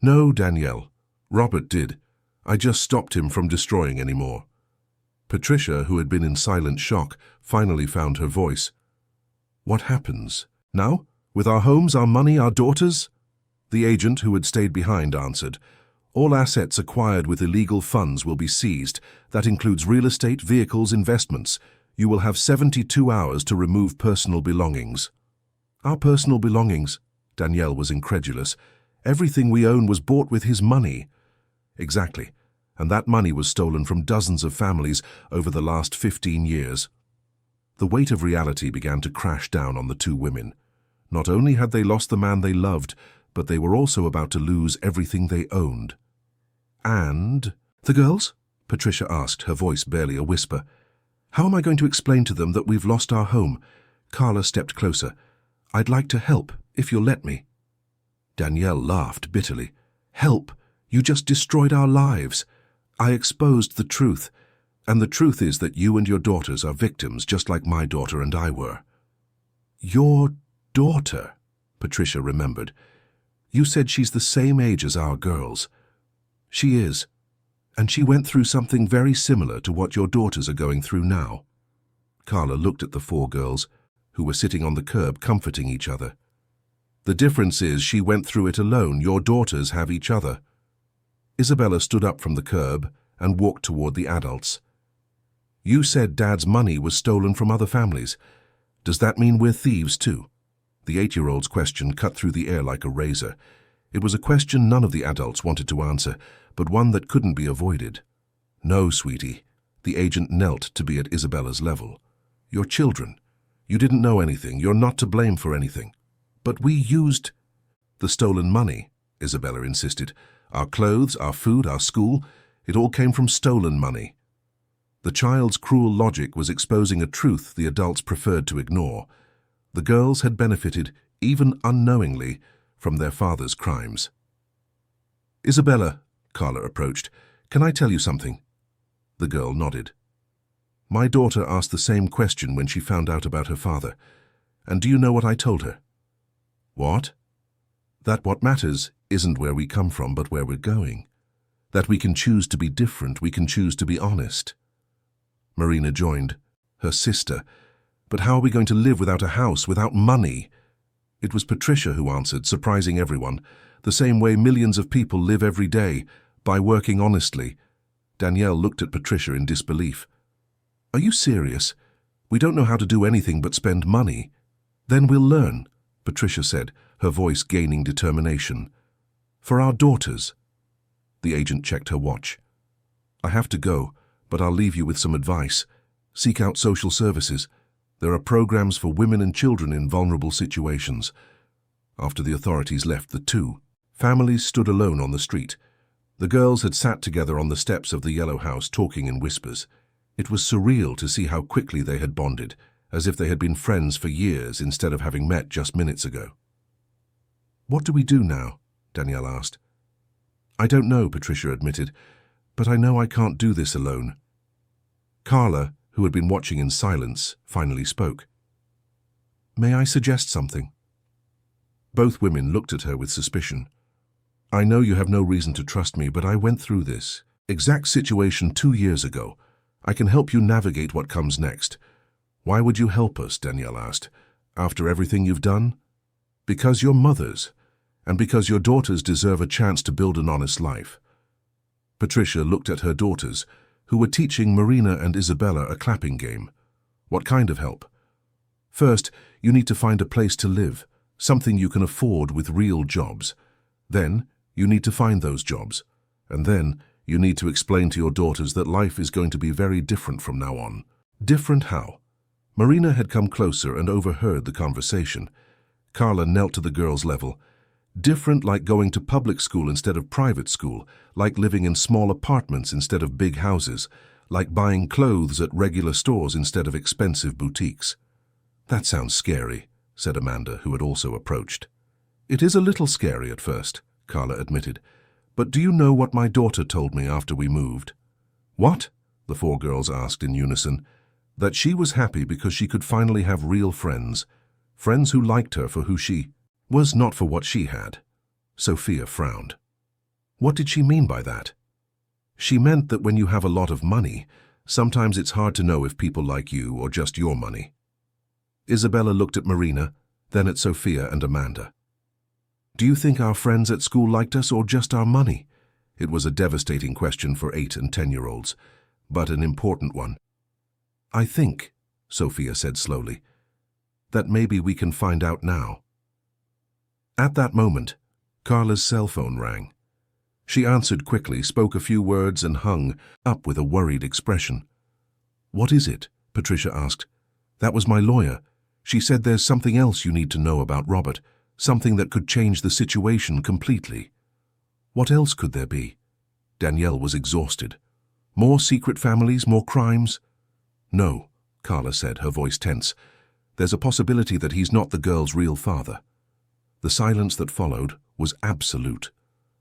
No, Danielle. Robert did. I just stopped him from destroying any more. Patricia, who had been in silent shock, finally found her voice. What happens? Now? With our homes, our money, our daughters? The agent, who had stayed behind, answered. All assets acquired with illegal funds will be seized. That includes real estate, vehicles, investments. You will have 72 hours to remove personal belongings. Our personal belongings? Danielle was incredulous. Everything we own was bought with his money. Exactly. And that money was stolen from dozens of families over the last 15 years. The weight of reality began to crash down on the 2 women. Not only had they lost the man they loved, but they were also about to lose everything they owned. And the girls? Patricia asked, her voice barely a whisper. How am I going to explain to them that we've lost our home? Carla stepped closer. I'd like to help, if you'll let me. Danielle laughed bitterly. Help? You just destroyed our lives. I exposed the truth, and the truth is that you and your daughters are victims just like my daughter and I were. Your daughter? Patricia remembered. You said she's the same age as our girls. She is, and she went through something very similar to what your daughters are going through now. Carla looked at the 4 girls, who were sitting on the curb comforting each other. The difference is she went through it alone. Your daughters have each other. Isabella stood up from the curb and walked toward the adults. You said Dad's money was stolen from other families. Does that mean we're thieves too? The 8-year-old's question cut through the air like a razor. It was a question none of the adults wanted to answer, but one that couldn't be avoided. No, sweetie. The agent knelt to be at Isabella's level. You're children. You didn't know anything. You're not to blame for anything. But we used the stolen money, Isabella insisted. Our clothes, our food, our school, it all came from stolen money. The child's cruel logic was exposing a truth the adults preferred to ignore. The girls had benefited, even unknowingly, from their father's crimes. Isabella, Carla approached, can I tell you something? The girl nodded. My daughter asked the same question when she found out about her father. And do you know what I told her? What? That what matters isn't where we come from, but where we're going. That we can choose to be different, we can choose to be honest. Marina joined. Her sister. But how are we going to live without a house, without money? It was Patricia who answered, surprising everyone, the same way millions of people live every day, by working honestly. Danielle looked at Patricia in disbelief. Are you serious? We don't know how to do anything but spend money. Then we'll learn, Patricia said, her voice gaining determination. For our daughters. The agent checked her watch. I have to go, but I'll leave you with some advice. Seek out social services. There are programs for women and children in vulnerable situations. After the authorities left the 2, families stood alone on the street. The girls had sat together on the steps of the yellow house talking in whispers. It was surreal to see how quickly they had bonded, as if they had been friends for years instead of having met just minutes ago. What do we do now? Danielle asked. I don't know, Patricia admitted, but I know I can't do this alone. Carla, who had been watching in silence, finally spoke. May I suggest something? Both women looked at her with suspicion. I know you have no reason to trust me, but I went through this exact situation 2 years ago. I can help you navigate what comes next. Why would you help us? Danielle asked. After everything you've done? Because you're mothers, and because your daughters deserve a chance to build an honest life. Patricia looked at her daughters, who were teaching Marina and Isabella a clapping game. What kind of help? First, you need to find a place to live, something you can afford with real jobs. Then, you need to find those jobs. And then, you need to explain to your daughters that life is going to be very different from now on. Different how? Marina had come closer and overheard the conversation. Carla knelt to the girl's level. Different like going to public school instead of private school, like living in small apartments instead of big houses, like buying clothes at regular stores instead of expensive boutiques. That sounds scary, said Amanda, who had also approached. It is a little scary at first, Carla admitted. But do you know what my daughter told me after we moved? What? The four girls asked in unison. That she was happy because she could finally have real friends. Friends who liked her for who she was, not for what she had. Sophia frowned. What did she mean by that? She meant that when you have a lot of money, sometimes it's hard to know if people like you or just your money. Isabella looked at Marina, then at Sophia and Amanda. Do you think our friends at school liked us or just our money? It was a devastating question for 8- and 10-year-olds, but an important one. I think, Sophia said slowly, that maybe we can find out now. At that moment, Carla's cell phone rang. She answered quickly, spoke a few words and hung up with a worried expression. What is it? Patricia asked. That was my lawyer. She said there's something else you need to know about Robert, something that could change the situation completely. What else could there be? Danielle was exhausted. More secret families, more crimes? No, Carla said, her voice tense. There's a possibility that he's not the girl's real father. The silence that followed was absolute.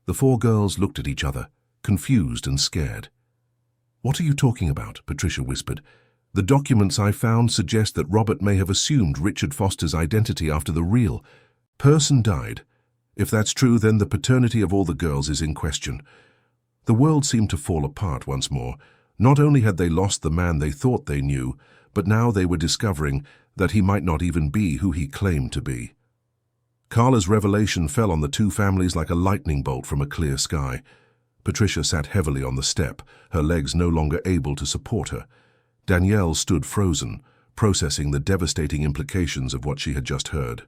The four girls looked at each other, confused and scared. What are you talking about? Patricia whispered. The documents I found suggest that Robert may have assumed Richard Foster's identity after the real person died. If that's true, then the paternity of all the girls is in question. The world seemed to fall apart once more. Not only had they lost the man they thought they knew, but now they were discovering that he might not even be who he claimed to be. Carla's revelation fell on the two families like a lightning bolt from a clear sky. Patricia sat heavily on the step, her legs no longer able to support her. Danielle stood frozen, processing the devastating implications of what she had just heard.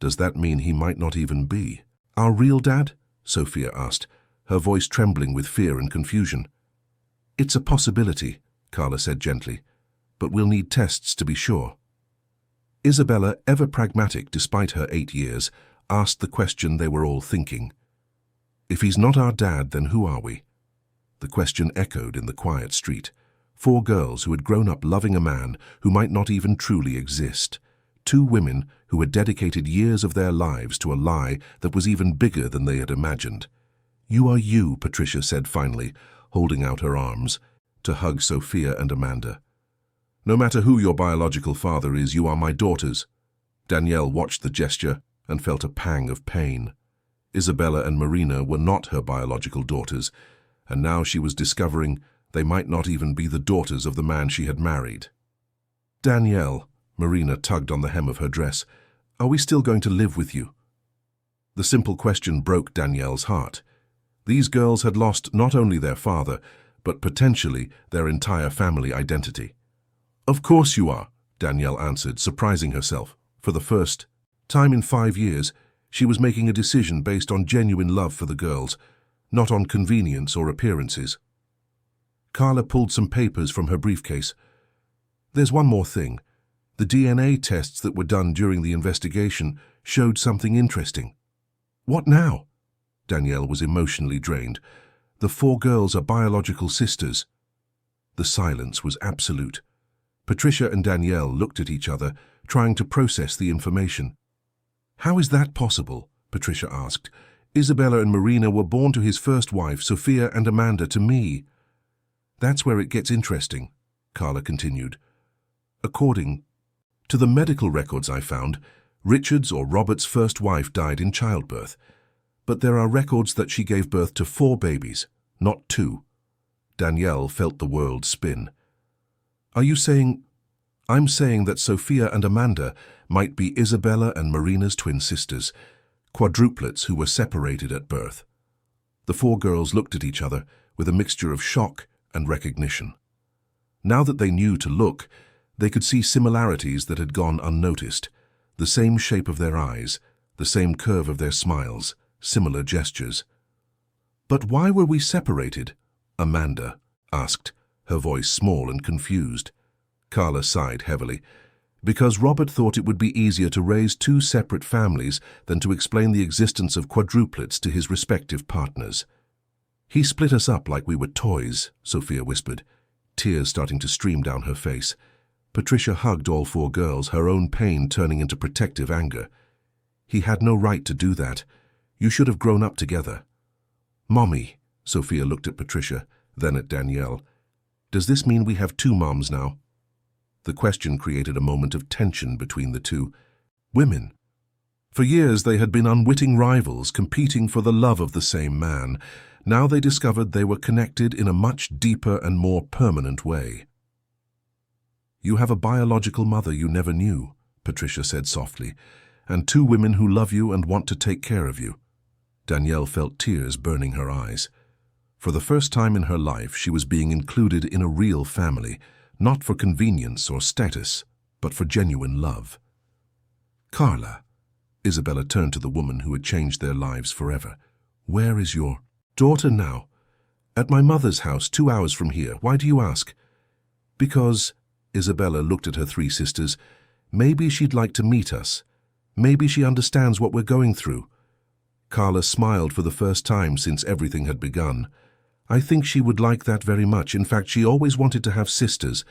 Does that mean he might not even be our real dad? Sophia asked, her voice trembling with fear and confusion. It's a possibility, Carla said gently, but we'll need tests to be sure. Isabella, ever pragmatic despite her 8 years, asked the question they were all thinking. If he's not our dad, then who are we? The question echoed in the quiet street. 4 girls who had grown up loving a man who might not even truly exist. 2 women who had dedicated years of their lives to a lie that was even bigger than they had imagined. You are you, Patricia said finally, holding out her arms to hug Sophia and Amanda. No matter who your biological father is, you are my daughters. Danielle watched the gesture and felt a pang of pain. Isabella and Marina were not her biological daughters, and now she was discovering they might not even be the daughters of the man she had married. Danielle, Marina tugged on the hem of her dress, are we still going to live with you? The simple question broke Danielle's heart. These girls had lost not only their father, but potentially their entire family identity. Of course you are, Danielle answered, surprising herself. For the first time in 5 years, she was making a decision based on genuine love for the girls, not on convenience or appearances. Carla pulled some papers from her briefcase. There's one more thing. The DNA tests that were done during the investigation showed something interesting. What now? Danielle was emotionally drained. The 4 girls are biological sisters. The silence was absolute. Patricia and Danielle looked at each other, trying to process the information. How is that possible? Patricia asked. Isabella and Marina were born to his first wife, Sophia, and Amanda to me. That's where it gets interesting, Carla continued. According to the medical records I found, Richard's or Robert's first wife died in childbirth, but there are records that she gave birth to 4 babies, not 2. Danielle felt the world spin. Are you saying... I'm saying that Sophia and Amanda might be Isabella and Marina's twin sisters. quadruplets who were separated at birth. The four girls looked at each other with a mixture of shock and recognition. Now that they knew to look, they could see similarities that had gone unnoticed. The same shape of their eyes, the same curve of their smiles, similar gestures. "But why were we separated?" Amanda asked, her voice small and confused. Carla sighed heavily. "Because Robert thought it would be easier to raise two separate families than to explain the existence of quadruplets to his respective partners. He split us up like we were toys," Sophia whispered, tears starting to stream down her face. Patricia hugged all four girls, her own pain turning into protective anger. "He had no right to do that. You should have grown up together." "Mommy," Sophia looked at Patricia, then at Danielle. "Does this mean we have two moms now?" The question created a moment of tension between the two women. For years they had been unwitting rivals competing for the love of the same man. Now they discovered they were connected in a much deeper and more permanent way. "You have a biological mother you never knew," Patricia said softly, "and two women who love you and want to take care of you." Danielle felt tears burning her eyes. For the first time in her life, she was being included in a real family, not for convenience or status, but for genuine love. "Carla," Isabella turned to the woman who had changed their lives forever, "where is your daughter now?" "At my mother's house, 2 hours from here. Why do you ask?" "Because," Isabella looked at her three sisters, "maybe she'd like to meet us. Maybe she understands what we're going through." Carla smiled for the first time since everything had begun. "I think she would like that very much. In fact, she always wanted to have sisters."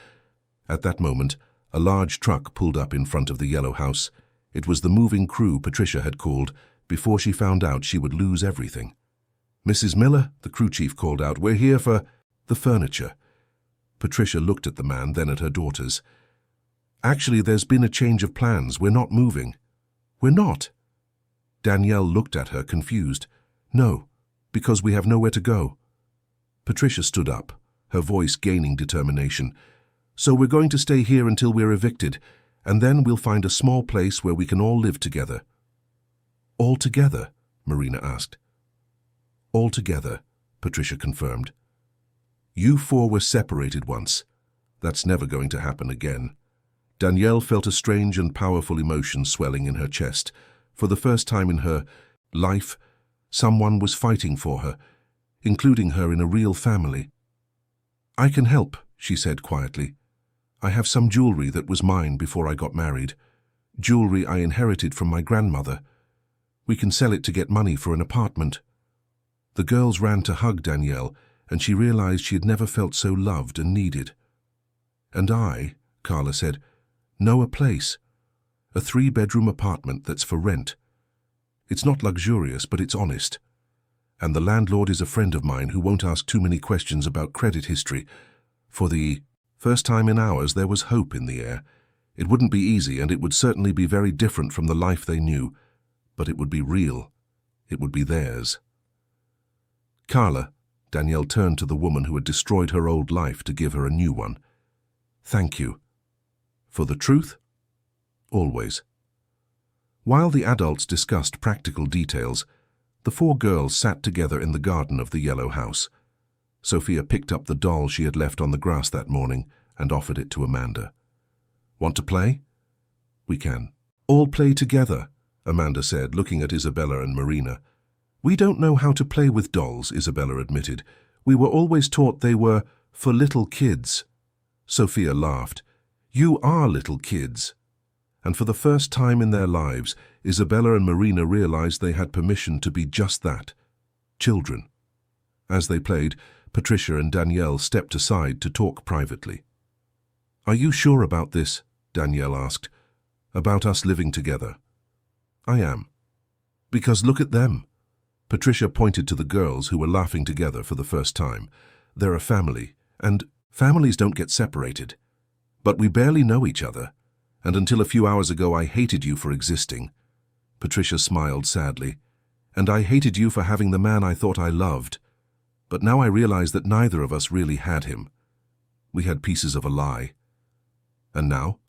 At that moment, a large truck pulled up in front of the yellow house. It was the moving crew Patricia had called before she found out she would lose everything. "Mrs. Miller," the crew chief called out, "we're here for the furniture." Patricia looked at the man, then at her daughters. "Actually, there's been a change of plans. We're not moving." "We're not?" Danielle looked at her, confused. "No, because we have nowhere to go." Patricia stood up, her voice gaining determination. "So we're going to stay here until we're evicted, and then we'll find a small place where we can all live together." "All together?" Marina asked. "All together," Patricia confirmed. "You four were separated once. That's never going to happen again." Danielle felt a strange and powerful emotion swelling in her chest. For the first time in her life, someone was fighting for her, including her in a real family. "I can help," she said quietly. "I have some jewelry that was mine before I got married. Jewelry I inherited from my grandmother. We can sell it to get money for an apartment." The girls ran to hug Danielle, and she realized she had never felt so loved and needed. "And I," Carla said, "know a place. A 3-bedroom apartment that's for rent. It's not luxurious, but it's honest. And the landlord is a friend of mine who won't ask too many questions about credit history." For the first time in hours, there was hope in the air. It wouldn't be easy, and it would certainly be very different from the life they knew, but it would be real. It would be theirs. "Carla," Danielle turned to the woman who had destroyed her old life to give her a new one. "Thank you. For the truth? Always." While the adults discussed practical details, the four girls sat together in the garden of the yellow house. Sophia picked up the doll she had left on the grass that morning and offered it to Amanda. "Want to play?" "We can all play together," Amanda said, looking at Isabella and Marina. "We don't know how to play with dolls," Isabella admitted. "We were always taught they were for little kids." Sophia laughed. "You are little kids." And for the first time in their lives, Isabella and Marina realized they had permission to be just that, children. As they played, Patricia and Danielle stepped aside to talk privately. "Are you sure about this?" Danielle asked. "About us living together?" "I am." "Because look at them." Patricia pointed to the girls who were laughing together for the first time. "They're a family, and families don't get separated. But we barely know each other, and until a few hours ago I hated you for existing." Patricia smiled sadly. "And I hated you for having the man I thought I loved. But now I realize that neither of us really had him. We had pieces of a lie. And now?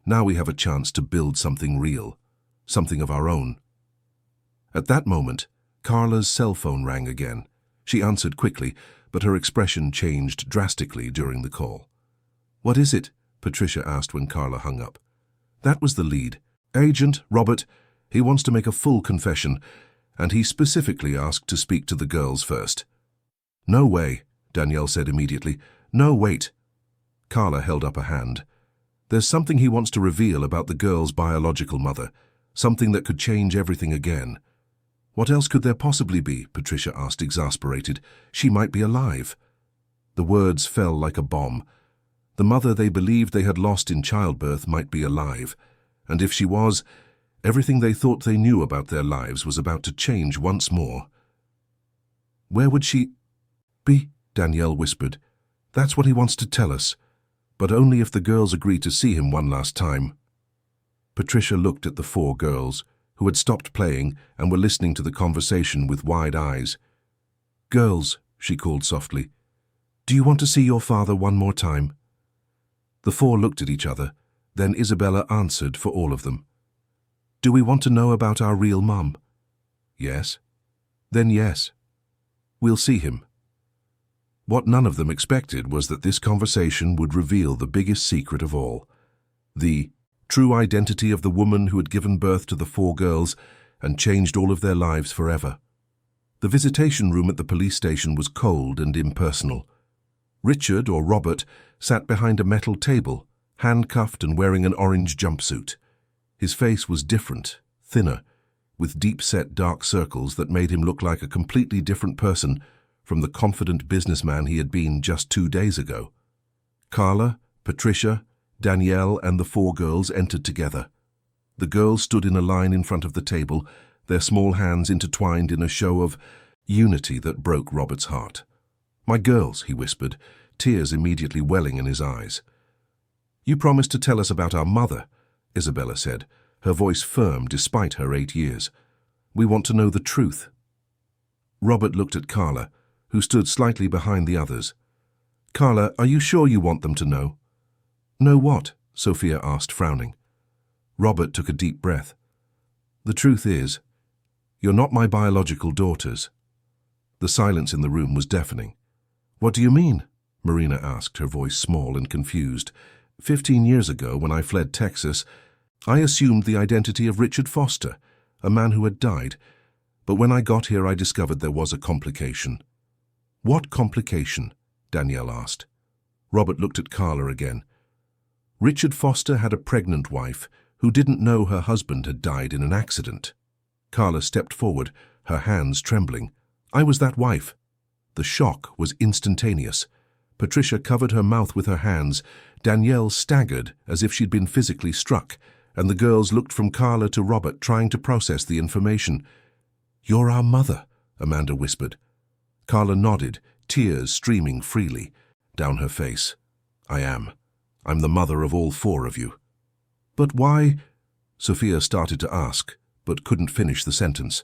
Now we have a chance to build something real, something of our own." At that moment, Carla's cell phone rang again. She answered quickly, but her expression changed drastically during the call. "What is it?" Patricia asked when Carla hung up. That was the lead. "Agent Robert, he wants to make a full confession, and he specifically asked to speak to the girls first." "No way," Danielle said immediately. "No, wait." Carla held up a hand. "There's something he wants to reveal about the girl's biological mother, something that could change everything again." "What else could there possibly be?" Patricia asked, exasperated. "She might be alive." The words fell like a bomb. The mother they believed they had lost in childbirth might be alive, and if she was, everything they thought they knew about their lives was about to change once more. "Where would she be?" Danielle whispered. "That's what he wants to tell us, but only if the girls agree to see him one last time." Patricia looked at the 4 girls, who had stopped playing and were listening to the conversation with wide eyes. "Girls," she called softly, "do you want to see your father one more time?" The 4 looked at each other, then Isabella answered for all of them. "Do we want to know about our real mum?" "Yes." "Then yes. We'll see him." What none of them expected was that this conversation would reveal the biggest secret of all, the true identity of the woman who had given birth to the 4 girls and changed all of their lives forever. The visitation room at the police station was cold and impersonal. Richard, or Robert, sat behind a metal table, handcuffed and wearing an orange jumpsuit. His face was different, thinner, with deep-set dark circles that made him look like a completely different person from the confident businessman he had been just 2 days ago. Carla, Patricia, Danielle and the 4 girls entered together. The girls stood in a line in front of the table, their small hands intertwined in a show of unity that broke Robert's heart. "My girls," he whispered, tears immediately welling in his eyes. "You promised to tell us about our mother," Isabella said, her voice firm despite her 8 years. "We want to know the truth." Robert looked at Carla, who stood slightly behind the others. "Carla, are you sure you want them to know?" "Know what?" Sophia asked, frowning. Robert took a deep breath. "The truth is, you're not my biological daughters." The silence in the room was deafening. "What do you mean?" Marina asked, her voice small and confused. 15 years ago, when I fled Texas, I assumed the identity of Richard Foster, a man who had died. But when I got here, I discovered there was a complication." "What complication?" Danielle asked. Robert looked at Carla again. "Richard Foster had a pregnant wife who didn't know her husband had died in an accident." Carla stepped forward, her hands trembling. "I was that wife." The shock was instantaneous. Patricia covered her mouth with her hands. Danielle staggered as if she'd been physically struck, and the girls looked from Carla to Robert, trying to process the information. "You're our mother," Amanda whispered. Carla nodded, tears streaming freely down her face. "I am. I'm the mother of all 4 of you." "But why?" Sophia started to ask, but couldn't finish the sentence.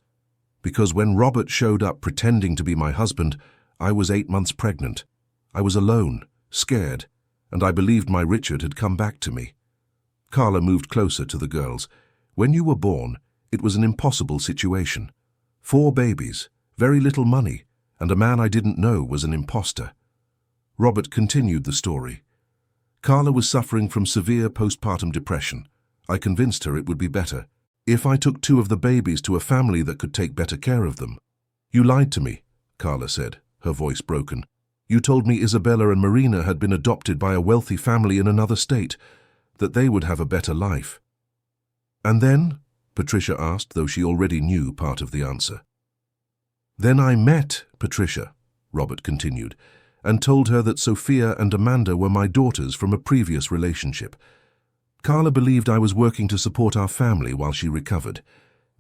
"Because when Robert showed up pretending to be my husband, I was 8 months pregnant. I was alone, scared, and I believed my Richard had come back to me." Carla moved closer to the girls. "When you were born, it was an impossible situation. 4 babies, very little money, and a man I didn't know was an imposter." Robert continued the story. "Carla was suffering from severe postpartum depression. I convinced her it would be better if I took 2 of the babies to a family that could take better care of them." "You lied to me," Carla said, her voice broken. "You told me Isabella and Marina had been adopted by a wealthy family in another state, that they would have a better life." "And then?" Patricia asked, though she already knew part of the answer. "Then I met Patricia," Robert continued, "and told her that Sophia and Amanda were my daughters from a previous relationship. Carla believed I was working to support our family while she recovered."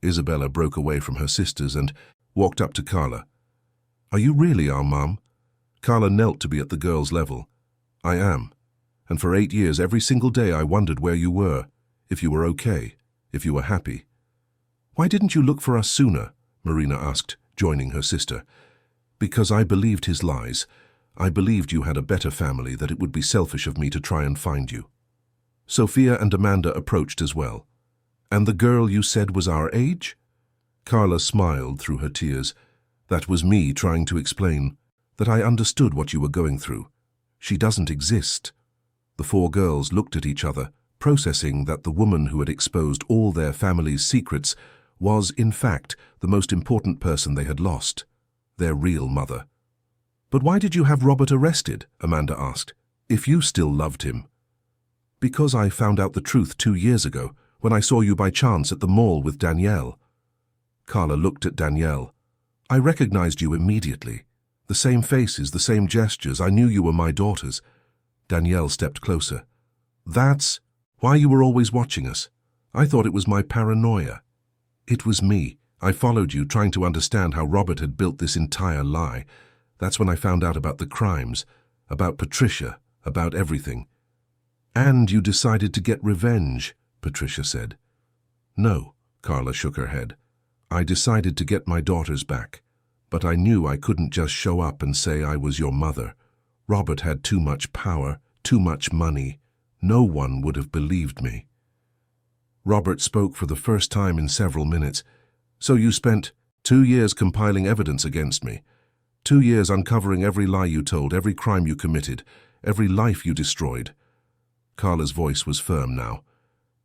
Isabella broke away from her sisters and walked up to Carla. "Are you really our mom?" Carla knelt to be at the girl's level. "I am. And for 8 years, every single day I wondered where you were, if you were okay, if you were happy." "Why didn't you look for us sooner?" Marina asked, joining her sister. "Because I believed his lies. I believed you had a better family, that it would be selfish of me to try and find you." Sophia and Amanda approached as well. "And the girl you said was our age?" Carla smiled through her tears. That was me trying to explain that I understood what you were going through. She doesn't exist. The four girls looked at each other, processing that the woman who had exposed all their family's secrets was, in fact, the most important person they had lost, their real mother. "But why did you have Robert arrested?" Amanda asked, "if you still loved him?" "Because I found out the truth 2 years ago, when I saw you by chance at the mall with Danielle." Carla looked at Danielle. "I recognized you immediately. The same faces, the same gestures. I knew you were my daughters." Danielle stepped closer. "That's why you were always watching us. I thought it was my paranoia." "It was me. I followed you, trying to understand how Robert had built this entire lie. That's when I found out about the crimes, about Patricia, about everything." "And you decided to get revenge," Patricia said. "No," Carla shook her head. "I decided to get my daughters back, but I knew I couldn't just show up and say I was your mother. Robert had too much power, too much money. No one would have believed me." Robert spoke for the first time in several minutes. "So you spent 2 years compiling evidence against me. 2 years uncovering every lie you told, every crime you committed, every life you destroyed." Carla's voice was firm now.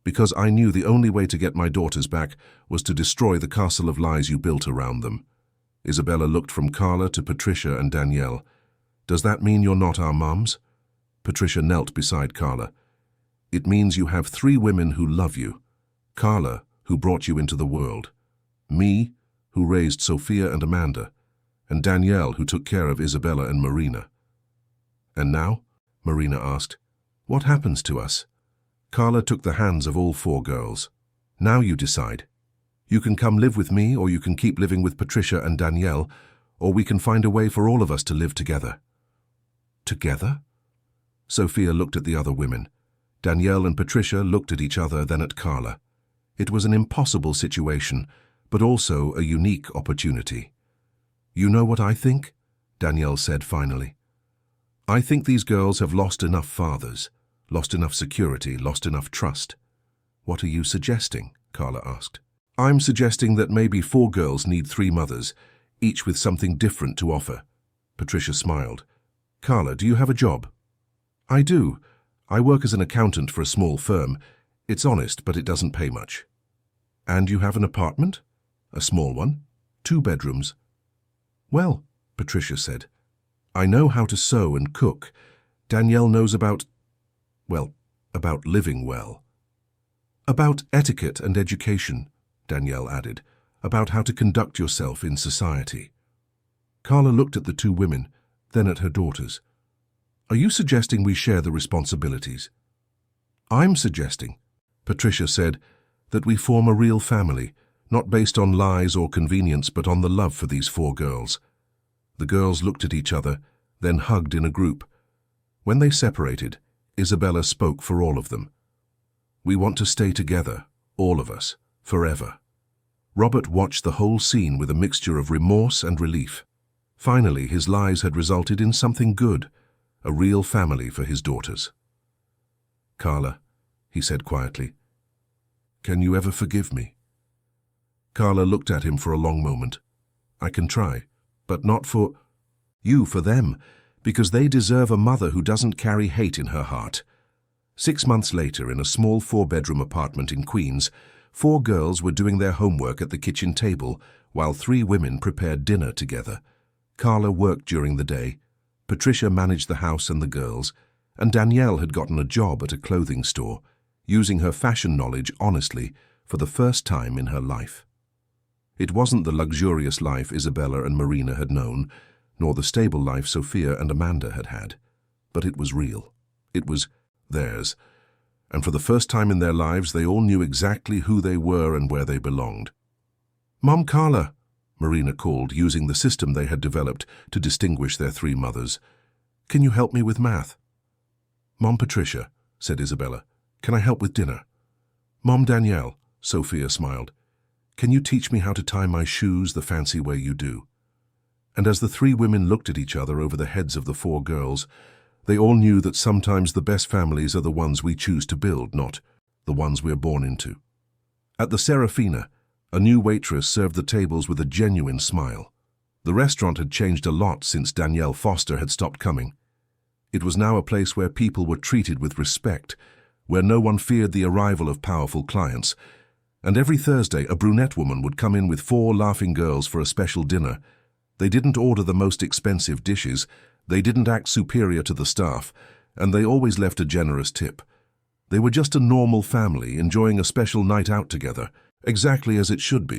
"Because I knew the only way to get my daughters back was to destroy the castle of lies you built around them." Isabella looked from Carla to Patricia and Danielle. "Does that mean you're not our moms?" Patricia knelt beside Carla. "It means you have 3 women who love you. Carla, who brought you into the world. Me, who raised Sophia and Amanda. And Danielle, who took care of Isabella and Marina." "And now?" Marina asked. "What happens to us?" Carla took the hands of all 4 girls. "Now you decide. You can come live with me, or you can keep living with Patricia and Danielle, or we can find a way for all of us to live together." "Together?" Sophia looked at the other women. Danielle and Patricia looked at each other, then at Carla. It was an impossible situation, but also a unique opportunity. "You know what I think?" Danielle said finally. "I think these girls have lost enough fathers, lost enough security, lost enough trust." "What are you suggesting?" Carla asked. "I'm suggesting that maybe 4 girls need 3 mothers, each with something different to offer." Patricia smiled. "Carla, do you have a job?" "I do. I work as an accountant for a small firm. It's honest, but it doesn't pay much." "And you have an apartment?" "A small one. 2 bedrooms." "Well," Patricia said, "I know how to sew and cook. Danielle knows about living well." "About etiquette and education," Danielle added, "about how to conduct yourself in society." Carla looked at the 2 women, then at her daughters. "Are you suggesting we share the responsibilities?" "I'm suggesting," Patricia said, "that we form a real family, not based on lies or convenience, but on the love for these 4 girls." The girls looked at each other, then hugged in a group. When they separated, Isabella spoke for all of them. "We want to stay together, all of us, forever." Robert watched the whole scene with a mixture of remorse and relief. Finally, his lies had resulted in something good, a real family for his daughters. "Carla," he said quietly, "can you ever forgive me?" Carla looked at him for a long moment. "I can try, but not for you, for them, because they deserve a mother who doesn't carry hate in her heart." 6 months later, in a small 4-bedroom apartment in Queens, 4 girls were doing their homework at the kitchen table while 3 women prepared dinner together. Carla worked during the day, Patricia managed the house and the girls, and Danielle had gotten a job at a clothing store, using her fashion knowledge honestly for the first time in her life. It wasn't the luxurious life Isabella and Marina had known, nor the stable life Sophia and Amanda had had, but it was real. It was theirs, and for the first time in their lives they all knew exactly who they were and where they belonged. "Mom, Carla," Marina called, using the system they had developed to distinguish their 3 mothers. "Can you help me with math?" "Mom, Patricia," said Isabella, "can I help with dinner?" "Mom, Danielle," Sophia smiled, "can you teach me how to tie my shoes the fancy way you do?" And as the 3 women looked at each other over the heads of the 4 girls, they all knew that sometimes the best families are the ones we choose to build, not the ones we're born into. At the Serafina, A new waitress served the tables with a genuine smile. The restaurant had changed a lot since Danielle Foster had stopped coming. It was now a place where people were treated with respect, where no one feared the arrival of powerful clients. And every Thursday, a brunette woman would come in with 4 laughing girls for a special dinner. They didn't order the most expensive dishes, they didn't act superior to the staff, and they always left a generous tip. They were just a normal family enjoying a special night out together, exactly as it should be.